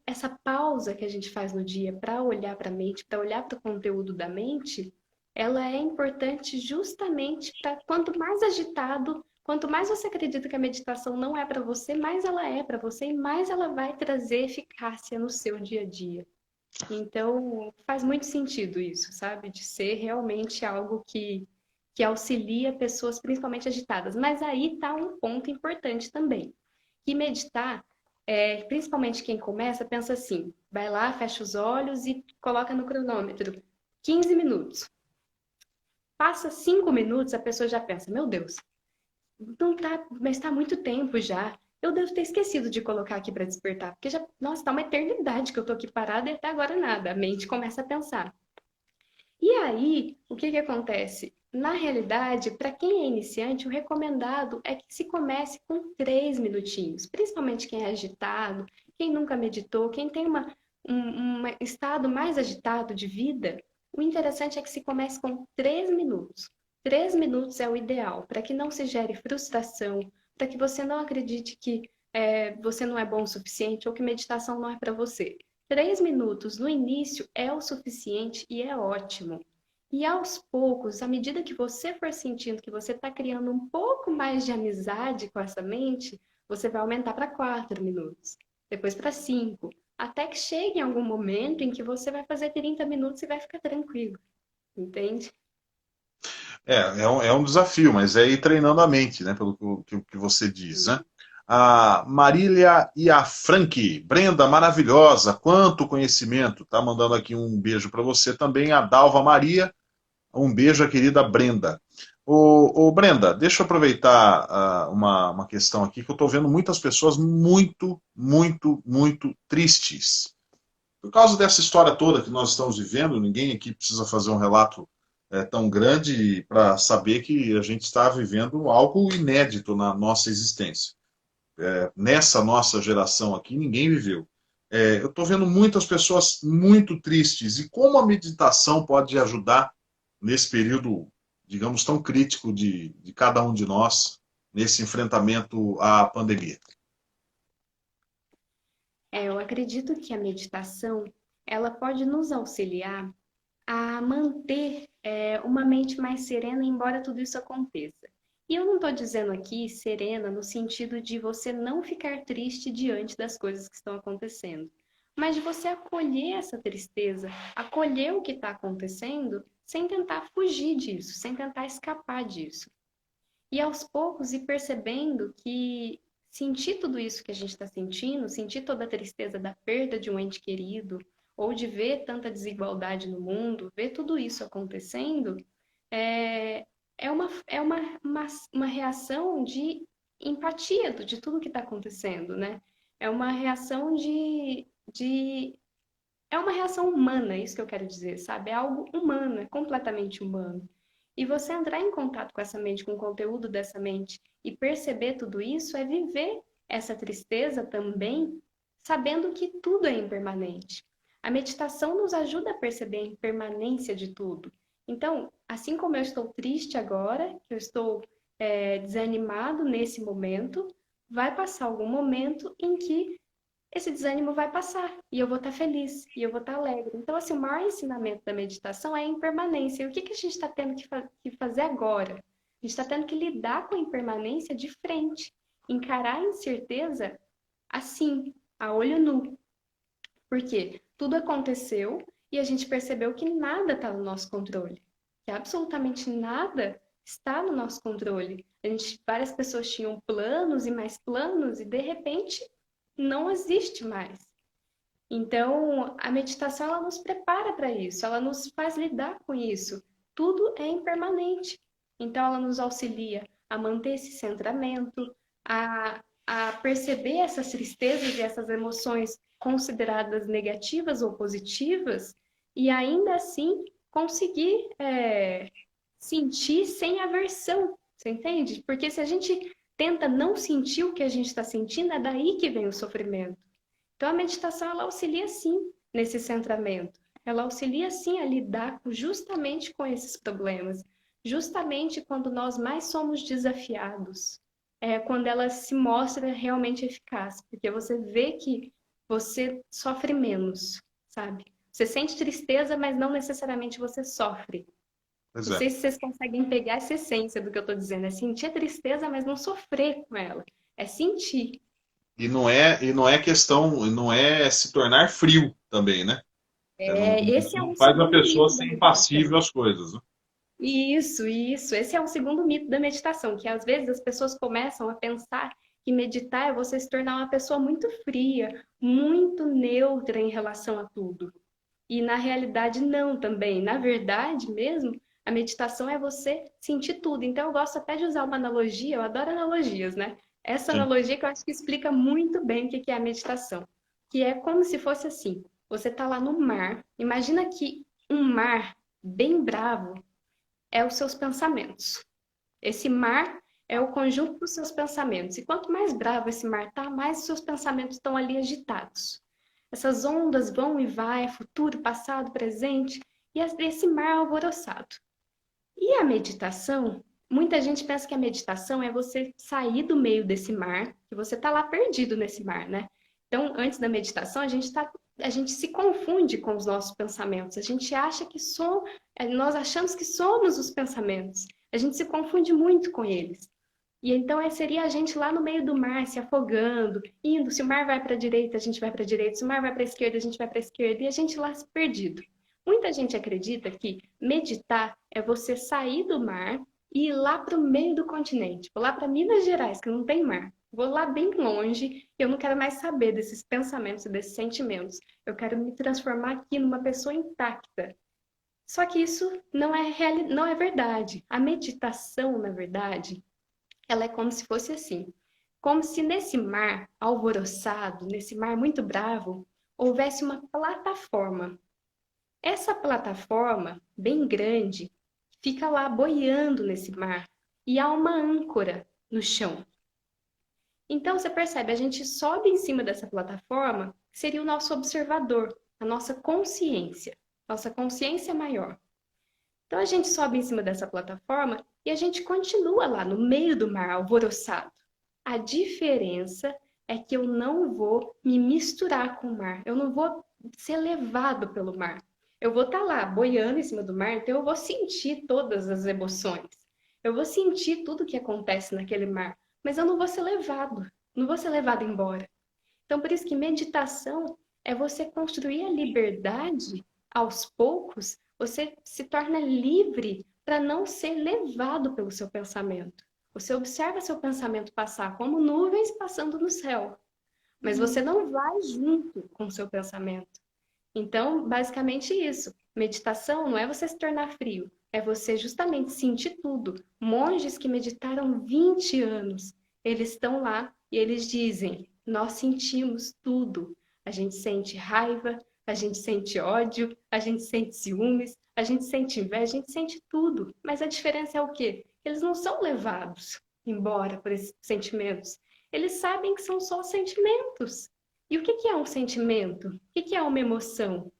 essa pausa que a gente faz no dia para olhar para a mente, para olhar para o conteúdo da mente, ela é importante justamente para quanto mais agitado, Quanto mais você acredita que a meditação não é para você, mais ela é para você e mais ela vai trazer eficácia no seu dia a dia. Então, faz muito sentido isso, sabe? De ser realmente algo que auxilia pessoas principalmente agitadas. Mas aí está um ponto importante também. Que meditar, principalmente quem começa, pensa assim, vai lá, fecha os olhos e coloca no cronômetro 15 minutos. Passa 5 minutos, a pessoa já pensa, meu Deus, não tá, mas está muito tempo já. Eu devo ter esquecido de colocar aqui para despertar, porque já, nossa, tá uma eternidade que eu tô aqui parada e até agora nada. A mente começa a pensar. E aí, o que que acontece? Na realidade, para quem é iniciante, o recomendado é que se comece com 3 minutinhos, principalmente quem é agitado, quem nunca meditou, quem tem um estado mais agitado de vida, o interessante é que se comece com 3 minutos. 3 minutos é o ideal, para que não se gere frustração, para que você não acredite que você não é bom o suficiente ou que meditação não é para você. 3 minutos no início é o suficiente e é ótimo. E aos poucos, à medida que você for sentindo que você está criando um pouco mais de amizade com essa mente, você vai aumentar para 4 minutos, depois para 5, até que chegue em algum momento em que você vai fazer 30 minutos e vai ficar tranquilo, entende? É um desafio, mas é ir treinando a mente, né? Pelo que você diz, né? A Marília e a Frank, Brenda, maravilhosa, quanto conhecimento. Tá mandando aqui um beijo para você também, a Dalva Maria, um beijo à querida Brenda. Ô Brenda, deixa eu aproveitar uma questão aqui, que eu estou vendo muitas pessoas muito, muito, muito tristes. Por causa dessa história toda que nós estamos vivendo, ninguém aqui precisa fazer um relato tão grande para saber que a gente está vivendo algo inédito na nossa existência. Nessa nossa geração aqui, ninguém viveu. Eu estou vendo muitas pessoas muito tristes. E como a meditação pode ajudar nesse período, digamos, tão crítico de cada um de nós, nesse enfrentamento à pandemia? Eu acredito que a meditação, ela pode nos auxiliar a manter uma mente mais serena, embora tudo isso aconteça. E eu não estou dizendo aqui serena no sentido de você não ficar triste diante das coisas que estão acontecendo, mas de você acolher essa tristeza, acolher o que está acontecendo, sem tentar fugir disso, sem tentar escapar disso. E aos poucos ir percebendo que sentir tudo isso que a gente está sentindo, sentir toda a tristeza da perda de um ente querido, ou de ver tanta desigualdade no mundo, ver tudo isso acontecendo, é, uma reação de empatia de tudo que está acontecendo, né? É uma reação é uma reação humana, é isso que eu quero dizer, sabe? É algo humano, é completamente humano. E você entrar em contato com essa mente, com o conteúdo dessa mente e perceber tudo isso é viver essa tristeza também, sabendo que tudo é impermanente. A meditação nos ajuda a perceber a impermanência de tudo. Então, assim como eu estou triste agora, que eu estou desanimado nesse momento, vai passar algum momento em que esse desânimo vai passar e eu vou estar feliz e eu vou estar alegre. Então, assim, o maior ensinamento da meditação é a impermanência. E o que que a gente está tendo que fazer agora? A gente está tendo que lidar com a impermanência de frente, encarar a incerteza assim, a olho nu. Por quê? Tudo aconteceu e a gente percebeu que nada está no nosso controle, que absolutamente nada está no nosso controle. Várias pessoas tinham planos e mais planos e de repente não existe mais. Então, a meditação ela nos prepara para isso, ela nos faz lidar com isso. Tudo é impermanente. Então, ela nos auxilia a manter esse centramento, a perceber essas tristezas e essas emoções consideradas negativas ou positivas, e ainda assim conseguir sentir sem aversão, você entende? Porque se a gente tenta não sentir o que a gente está sentindo, é daí que vem o sofrimento. Então, a meditação ela auxilia sim nesse centramento. Ela auxilia sim a lidar justamente com esses problemas, justamente quando nós mais somos desafiados, quando ela se mostra realmente eficaz, porque você vê que você sofre menos, sabe? Você sente tristeza, mas não necessariamente você sofre. Pois Não é. sei se vocês conseguem pegar essa essência do que eu estou dizendo. É sentir a tristeza, mas não sofrer com ela. É sentir. E não é questão, não é se tornar frio também, né? Esse Isso é não um faz a segundo pessoa mito da ser meditação. impassível às coisas, né? Isso. Esse é um segundo mito da meditação, que às vezes as pessoas começam a pensar que meditar é você se tornar uma pessoa muito fria, muito neutra em relação a tudo. E na realidade, não também. Na verdade mesmo, a meditação é você sentir tudo. Então, eu gosto até de usar uma analogia, eu adoro analogias, né? Essa Sim. analogia que eu acho que explica muito bem o que é a meditação. Que é como se fosse assim: você está lá no mar, imagina que um mar bem bravo é os seus pensamentos. Esse mar é o conjunto dos seus pensamentos. E quanto mais bravo esse mar está, mais os seus pensamentos estão ali agitados. Essas ondas vão e vai, futuro, passado, presente, e esse mar alvoroçado. E a meditação, muita gente pensa que a meditação é você sair do meio desse mar, que você está lá perdido nesse mar, né? Então, antes da meditação, a gente se confunde com os nossos pensamentos. A gente acha que nós achamos que somos os pensamentos. A gente se confunde muito com eles. E então seria a gente lá no meio do mar, se afogando, indo. Se o mar vai para a direita, a gente vai para a direita. Se o mar vai para a esquerda, a gente vai para a esquerda. E a gente lá perdido. Muita gente acredita que meditar é você sair do mar e ir lá para o meio do continente. Vou lá para Minas Gerais, que não tem mar. Vou lá bem longe, eu não quero mais saber desses pensamentos e desses sentimentos. Eu quero me transformar aqui numa pessoa intacta. Só que isso não é verdade. A meditação, na verdade, ela é como se fosse assim, como se nesse mar alvoroçado, nesse mar muito bravo, houvesse uma plataforma. Essa plataforma, bem grande, fica lá boiando nesse mar e há uma âncora no chão. Então você percebe, a gente sobe em cima dessa plataforma, que seria o nosso observador, a nossa consciência, nossa consciência maior. Então a gente sobe em cima dessa plataforma e a gente continua lá no meio do mar alvoroçado. A diferença é que eu não vou me misturar com o mar, eu não vou ser levado pelo mar. Eu vou estar lá boiando em cima do mar, então eu vou sentir todas as emoções. Eu vou sentir tudo o que acontece naquele mar, mas eu não vou ser levado, não vou ser levado embora. Então por isso que meditação é você construir a liberdade aos poucos, você se torna livre para não ser levado pelo seu pensamento. Você observa seu pensamento passar como nuvens passando no céu, mas você não vai junto com o seu pensamento. Então, basicamente isso. Meditação não é você se tornar frio, é você justamente sentir tudo. Monges que meditaram 20 anos, eles estão lá e eles dizem: nós sentimos tudo. A gente sente raiva, a gente sente ódio, a gente sente ciúmes, a gente sente inveja, a gente sente tudo. Mas a diferença é o quê? Eles não são levados embora por esses sentimentos. Eles sabem que são só sentimentos. E o que é um sentimento? O que é uma emoção?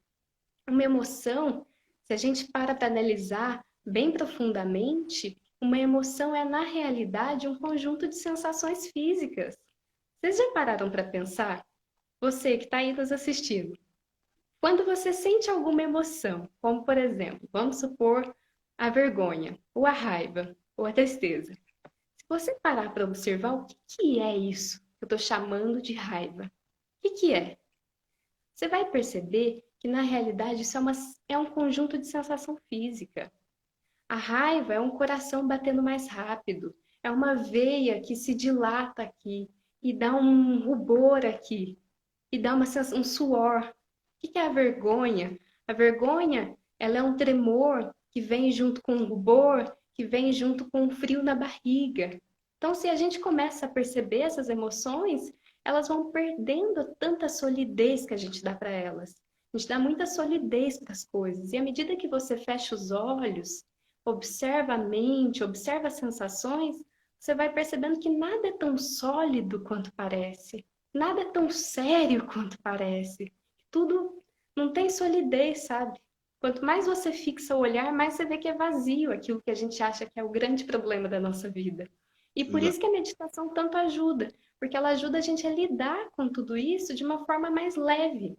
Uma emoção, se a gente para analisar bem profundamente, uma emoção é, na realidade, um conjunto de sensações físicas. Vocês já pararam para pensar? Você que está aí nos assistindo, quando você sente alguma emoção, como por exemplo, vamos supor a vergonha, ou a raiva, ou a tristeza. Se você parar para observar o que é isso que eu estou chamando de raiva, o que é? Você vai perceber que, na realidade, é um conjunto de sensação física. A raiva é um coração batendo mais rápido, é uma veia que se dilata aqui e dá um rubor aqui, e dá um suor. O que é a vergonha? A vergonha, ela é um tremor que vem junto com um rubor, que vem junto com um frio na barriga. Então, se a gente começa a perceber essas emoções, elas vão perdendo tanta solidez que a gente dá para elas. A gente dá muita solidez para as coisas. E à medida que você fecha os olhos, observa a mente, observa as sensações, você vai percebendo que nada é tão sólido quanto parece. Nada é tão sério quanto parece. Tudo não tem solidez, sabe? Quanto mais você fixa o olhar, mais você vê que é vazio aquilo que a gente acha que é o grande problema da nossa vida. E por isso que a meditação tanto ajuda, porque ela ajuda a gente a lidar com tudo isso de uma forma mais leve.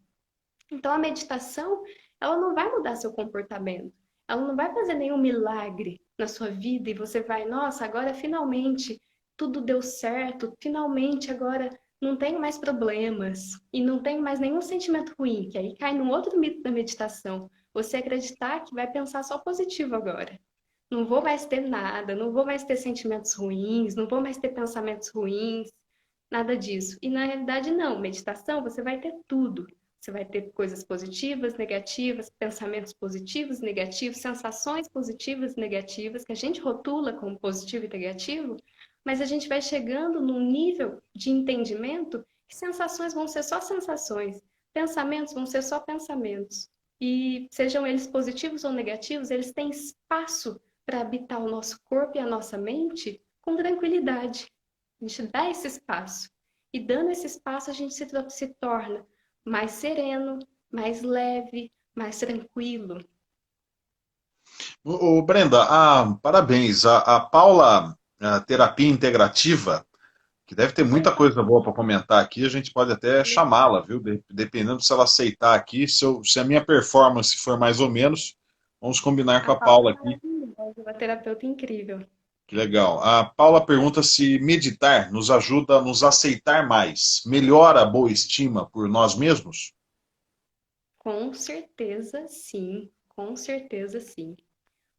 Então a meditação, ela não vai mudar seu comportamento. Ela não vai fazer nenhum milagre na sua vida e você vai, nossa, agora finalmente tudo deu certo, finalmente agora não tenho mais problemas e não tenho mais nenhum sentimento ruim, que aí cai num outro mito da meditação. Você acreditar que vai pensar só positivo agora. Não vou mais ter nada, não vou mais ter sentimentos ruins, não vou mais ter pensamentos ruins, nada disso. E na realidade, não. Meditação, você vai ter tudo. Você vai ter coisas positivas, negativas, pensamentos positivos, negativos, sensações positivas e negativas, que a gente rotula como positivo e negativo, mas a gente vai chegando num nível de entendimento que sensações vão ser só sensações, pensamentos vão ser só pensamentos. E sejam eles positivos ou negativos, eles têm espaço para habitar o nosso corpo e a nossa mente com tranquilidade. A gente dá esse espaço. E dando esse espaço, a gente se torna mais sereno, mais leve, mais tranquilo. Brenda, parabéns. A Paula, a terapia integrativa, que deve ter muita coisa boa para comentar aqui, a gente pode até chamá-la, viu? Dependendo se ela aceitar aqui, se a minha performance for mais ou menos, vamos combinar com A a Paula Paula é aqui. maravilhosa, uma terapeuta incrível. Que legal. A Paula pergunta se meditar nos ajuda a nos aceitar mais, melhora a boa estima por nós mesmos? Com certeza, sim. Com certeza, sim.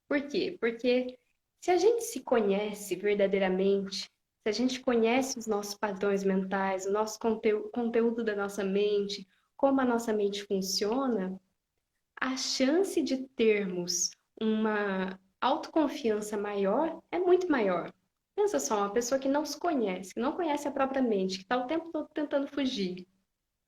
Por quê? Porque se a gente se conhece verdadeiramente, se a gente conhece os nossos padrões mentais, o nosso conteúdo da nossa mente, como a nossa mente funciona, a chance de termos uma autoconfiança maior é muito maior. Pensa só, uma pessoa que não se conhece, que não conhece a própria mente, que está o tempo todo tentando fugir,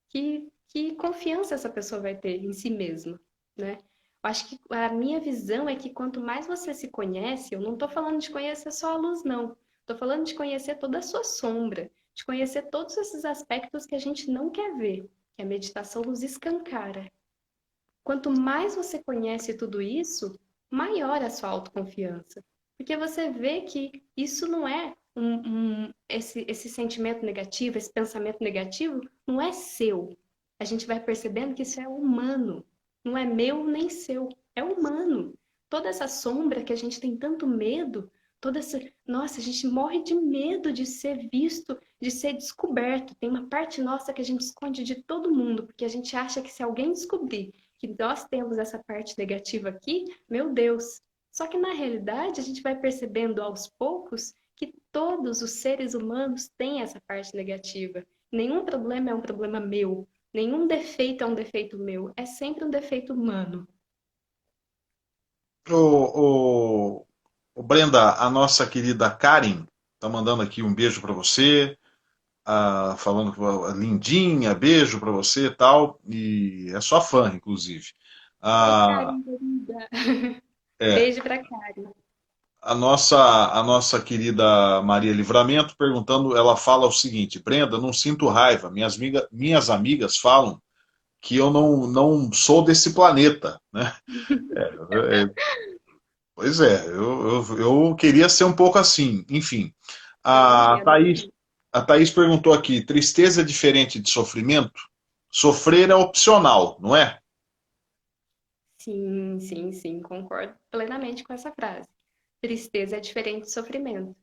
que confiança essa pessoa vai ter em si mesma, né? Eu acho que a minha visão é que quanto mais você se conhece, eu não estou falando de conhecer só a luz, não. Estou falando de conhecer toda a sua sombra, de conhecer todos esses aspectos que a gente não quer ver, que a meditação nos escancara. Quanto mais você conhece tudo isso, maior a sua autoconfiança. Porque você vê que isso não é esse sentimento negativo, esse pensamento negativo, não é seu. A gente vai percebendo que isso é humano. Não é meu nem seu. É humano. Toda essa sombra que a gente tem tanto medo, toda essa. Nossa, a gente morre de medo de ser visto, de ser descoberto. Tem uma parte nossa que a gente esconde de todo mundo, porque a gente acha que se alguém descobrir que nós temos essa parte negativa aqui, meu Deus. Só que na realidade a gente vai percebendo aos poucos que todos os seres humanos têm essa parte negativa. Nenhum problema é um problema meu, nenhum defeito é um defeito meu, é sempre um defeito humano. O Brenda, a nossa querida Karen, tá mandando aqui um beijo para você, falando que lindinha, beijo para você e tal, e é sua fã, inclusive. Ai, Ah, Karen, querida. é, Beijo pra Karen. a nossa querida Maria Livramento perguntando, ela fala o seguinte: Brenda, não sinto raiva, minhas amigas falam que eu não sou desse planeta, né? É, pois é, eu queria ser um pouco assim. Enfim, Eu a entendo. Thaís, a Thaís perguntou aqui: tristeza é diferente de sofrimento? Sofrer é opcional, não é? Sim, sim, sim, concordo plenamente com essa frase. Tristeza é diferente de sofrimento. O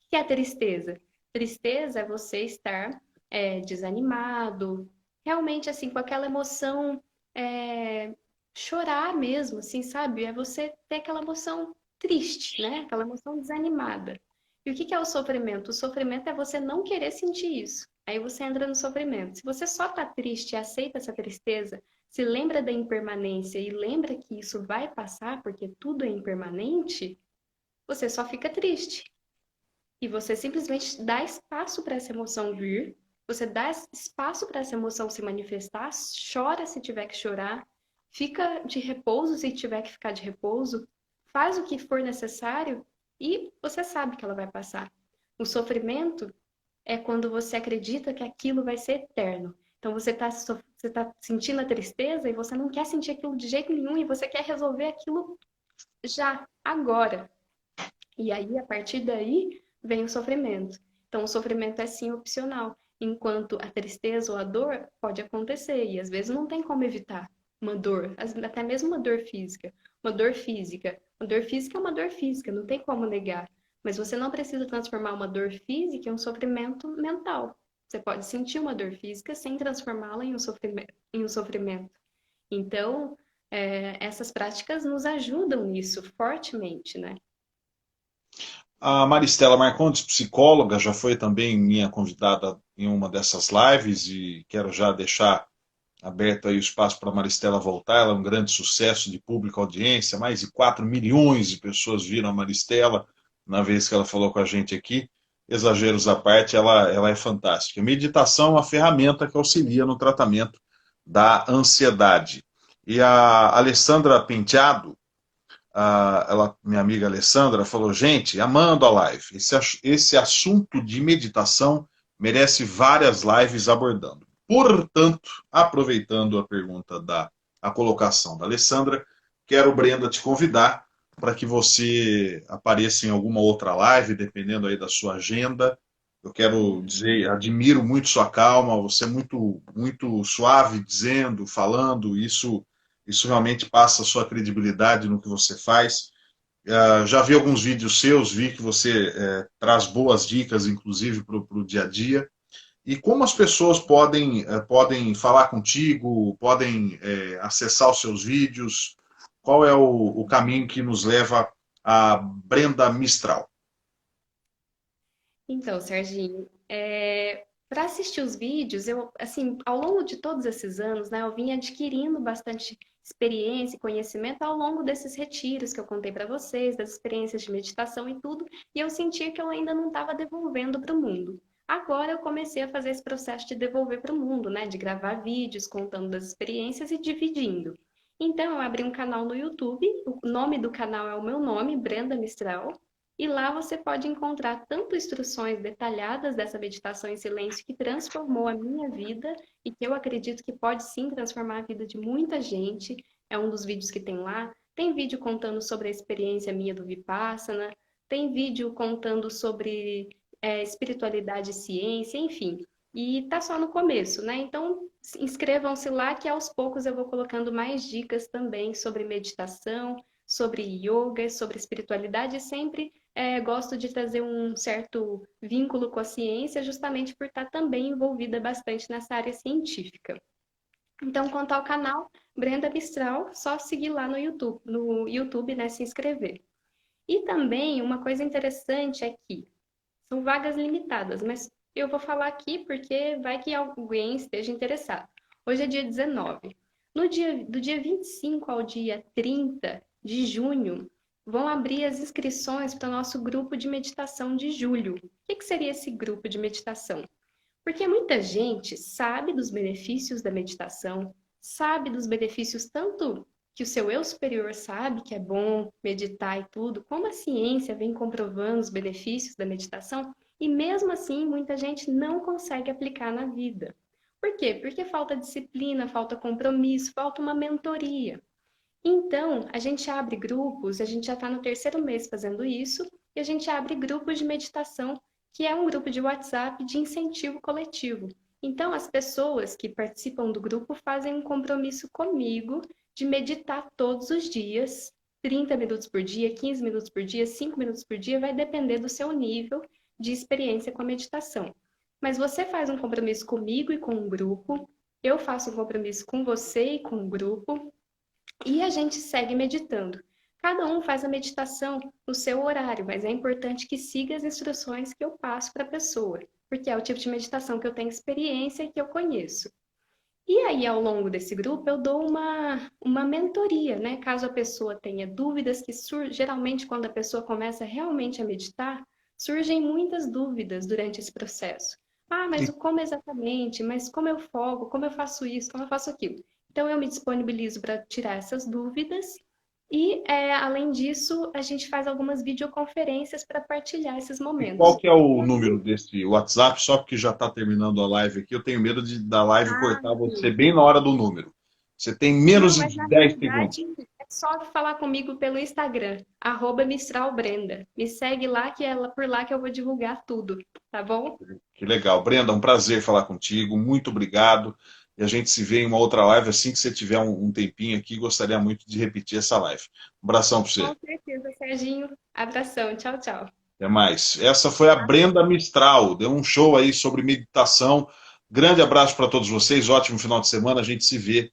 que é tristeza? Tristeza é você estar desanimado, realmente assim, com aquela emoção, chorar mesmo, assim, sabe? É você ter aquela emoção triste, né? Aquela emoção desanimada. E o que é o sofrimento? O sofrimento é você não querer sentir isso. Aí você entra no sofrimento. Se você só tá triste e aceita essa tristeza, se lembra da impermanência e lembra que isso vai passar, porque tudo é impermanente, você só fica triste. E você simplesmente dá espaço para essa emoção vir, você dá espaço para essa emoção se manifestar, chora se tiver que chorar, fica de repouso se tiver que ficar de repouso, faz o que for necessário e você sabe que ela vai passar. O sofrimento é quando você acredita que aquilo vai ser eterno. Então você tá sentindo a tristeza e você não quer sentir aquilo de jeito nenhum e você quer resolver aquilo já, agora. E aí, a partir daí, vem o sofrimento. Então, o sofrimento é sim opcional, enquanto a tristeza ou a dor pode acontecer e às vezes não tem como evitar. uma dor, até mesmo uma dor física. Uma dor física. Uma dor física é uma dor física, não tem como negar. Mas você não precisa transformar uma dor física em um sofrimento mental. Você pode sentir uma dor física sem transformá-la em um sofrimento. Então, essas práticas nos ajudam nisso fortemente, né? A Maristela Marcondes, psicóloga, já foi também minha convidada em uma dessas lives e quero já deixar aberto aí o espaço para a Maristela voltar. Ela é um grande sucesso de público audiência, mais de 4 milhões de pessoas viram a Maristela na vez que ela falou com a gente aqui. Exageros à parte, ela é fantástica. Meditação é uma ferramenta que auxilia no tratamento da ansiedade. E a Alessandra Penteado, minha amiga Alessandra, falou: gente, amando a live, esse assunto de meditação merece várias lives abordando. Portanto, aproveitando a pergunta a colocação da Alessandra, quero, Brenda, te convidar para que você apareça em alguma outra live, dependendo aí da sua agenda. Eu quero dizer, admiro muito sua calma, você é muito, muito suave dizendo, falando, isso realmente passa a sua credibilidade no que você faz. Já vi alguns vídeos seus, vi que você traz boas dicas, inclusive, para o dia a dia. E como as pessoas podem falar contigo, podem acessar os seus vídeos? Qual é o caminho que nos leva a Brenda Mistral? Então, Serginho, para assistir os vídeos, eu, assim, ao longo de todos esses anos, né, eu vim adquirindo bastante experiência e conhecimento ao longo desses retiros que eu contei para vocês, das experiências de meditação e tudo, e eu sentia que eu ainda não estava devolvendo para o mundo. Agora eu comecei a fazer esse processo de devolver para o mundo, né, de gravar vídeos contando das experiências e dividindo. Então, eu abri um canal no YouTube, o nome do canal é o meu nome, Brenda Mistral, e lá você pode encontrar tanto instruções detalhadas dessa meditação em silêncio que transformou a minha vida e que eu acredito que pode sim transformar a vida de muita gente. É um dos vídeos que tem lá. Tem vídeo contando sobre a experiência minha do Vipassana, tem vídeo contando sobre espiritualidade e ciência, enfim. E tá só no começo, né? Então, inscrevam-se lá que aos poucos eu vou colocando mais dicas também sobre meditação, sobre yoga, sobre espiritualidade, sempre gosto de trazer um certo vínculo com a ciência, justamente por estar também envolvida bastante nessa área científica. Então, quanto ao canal Brenda Mistral, só seguir lá no YouTube, né, se inscrever. E também uma coisa interessante é que são vagas limitadas, mas eu vou falar aqui porque vai que alguém esteja interessado. Hoje é dia 19. Do dia 25 ao dia 30 de junho, vão abrir as inscrições para o nosso grupo de meditação de julho. O que seria esse grupo de meditação? Porque muita gente sabe dos benefícios da meditação, sabe dos benefícios tanto que o seu eu superior sabe que é bom meditar e tudo, como a ciência vem comprovando os benefícios da meditação, e mesmo assim muita gente não consegue aplicar na vida. Por quê? Porque falta disciplina, falta compromisso, falta uma mentoria. Então, a gente abre grupos, a gente já está no terceiro mês fazendo isso, e a gente abre grupos de meditação, que é um grupo de WhatsApp de incentivo coletivo. Então, as pessoas que participam do grupo fazem um compromisso comigo de meditar todos os dias, 30 minutos por dia, 15 minutos por dia, 5 minutos por dia, vai depender do seu nível de experiência com a meditação. Mas você faz um compromisso comigo e com um grupo, eu faço um compromisso com você e com um grupo, e a gente segue meditando. Cada um faz a meditação no seu horário, mas é importante que siga as instruções que eu passo para a pessoa, porque é o tipo de meditação que eu tenho experiência e que eu conheço. E aí, ao longo desse grupo, eu dou uma mentoria, né? Caso a pessoa tenha dúvidas, que geralmente quando a pessoa começa realmente a meditar, surgem muitas dúvidas durante esse processo. Ah, mas o como exatamente? Mas como eu fogo? Como eu faço isso? Como eu faço aquilo? Então, eu me disponibilizo para tirar essas dúvidas e, além disso, a gente faz algumas videoconferências para partilhar esses E qual momentos. que é o número desse WhatsApp? Só porque já está terminando a live aqui, eu tenho medo da live Ah, cortar você sim. bem na hora do número. Você tem Não, menos mas de na 10 segundos. realidade é só falar comigo pelo Instagram, @mistralbrenda. Me segue lá que é por lá que eu vou divulgar tudo, tá bom? Que legal. Brenda, um prazer falar contigo. Muito obrigado. E a gente se vê em uma outra live assim que você tiver um tempinho aqui. Gostaria muito de repetir essa live. Um abração para Com você. certeza, Serginho. Abração. Tchau, tchau. Até mais. Essa foi a Brenda Mistral. Deu um show aí sobre meditação. Grande abraço para todos vocês. Ótimo final de semana. A gente se vê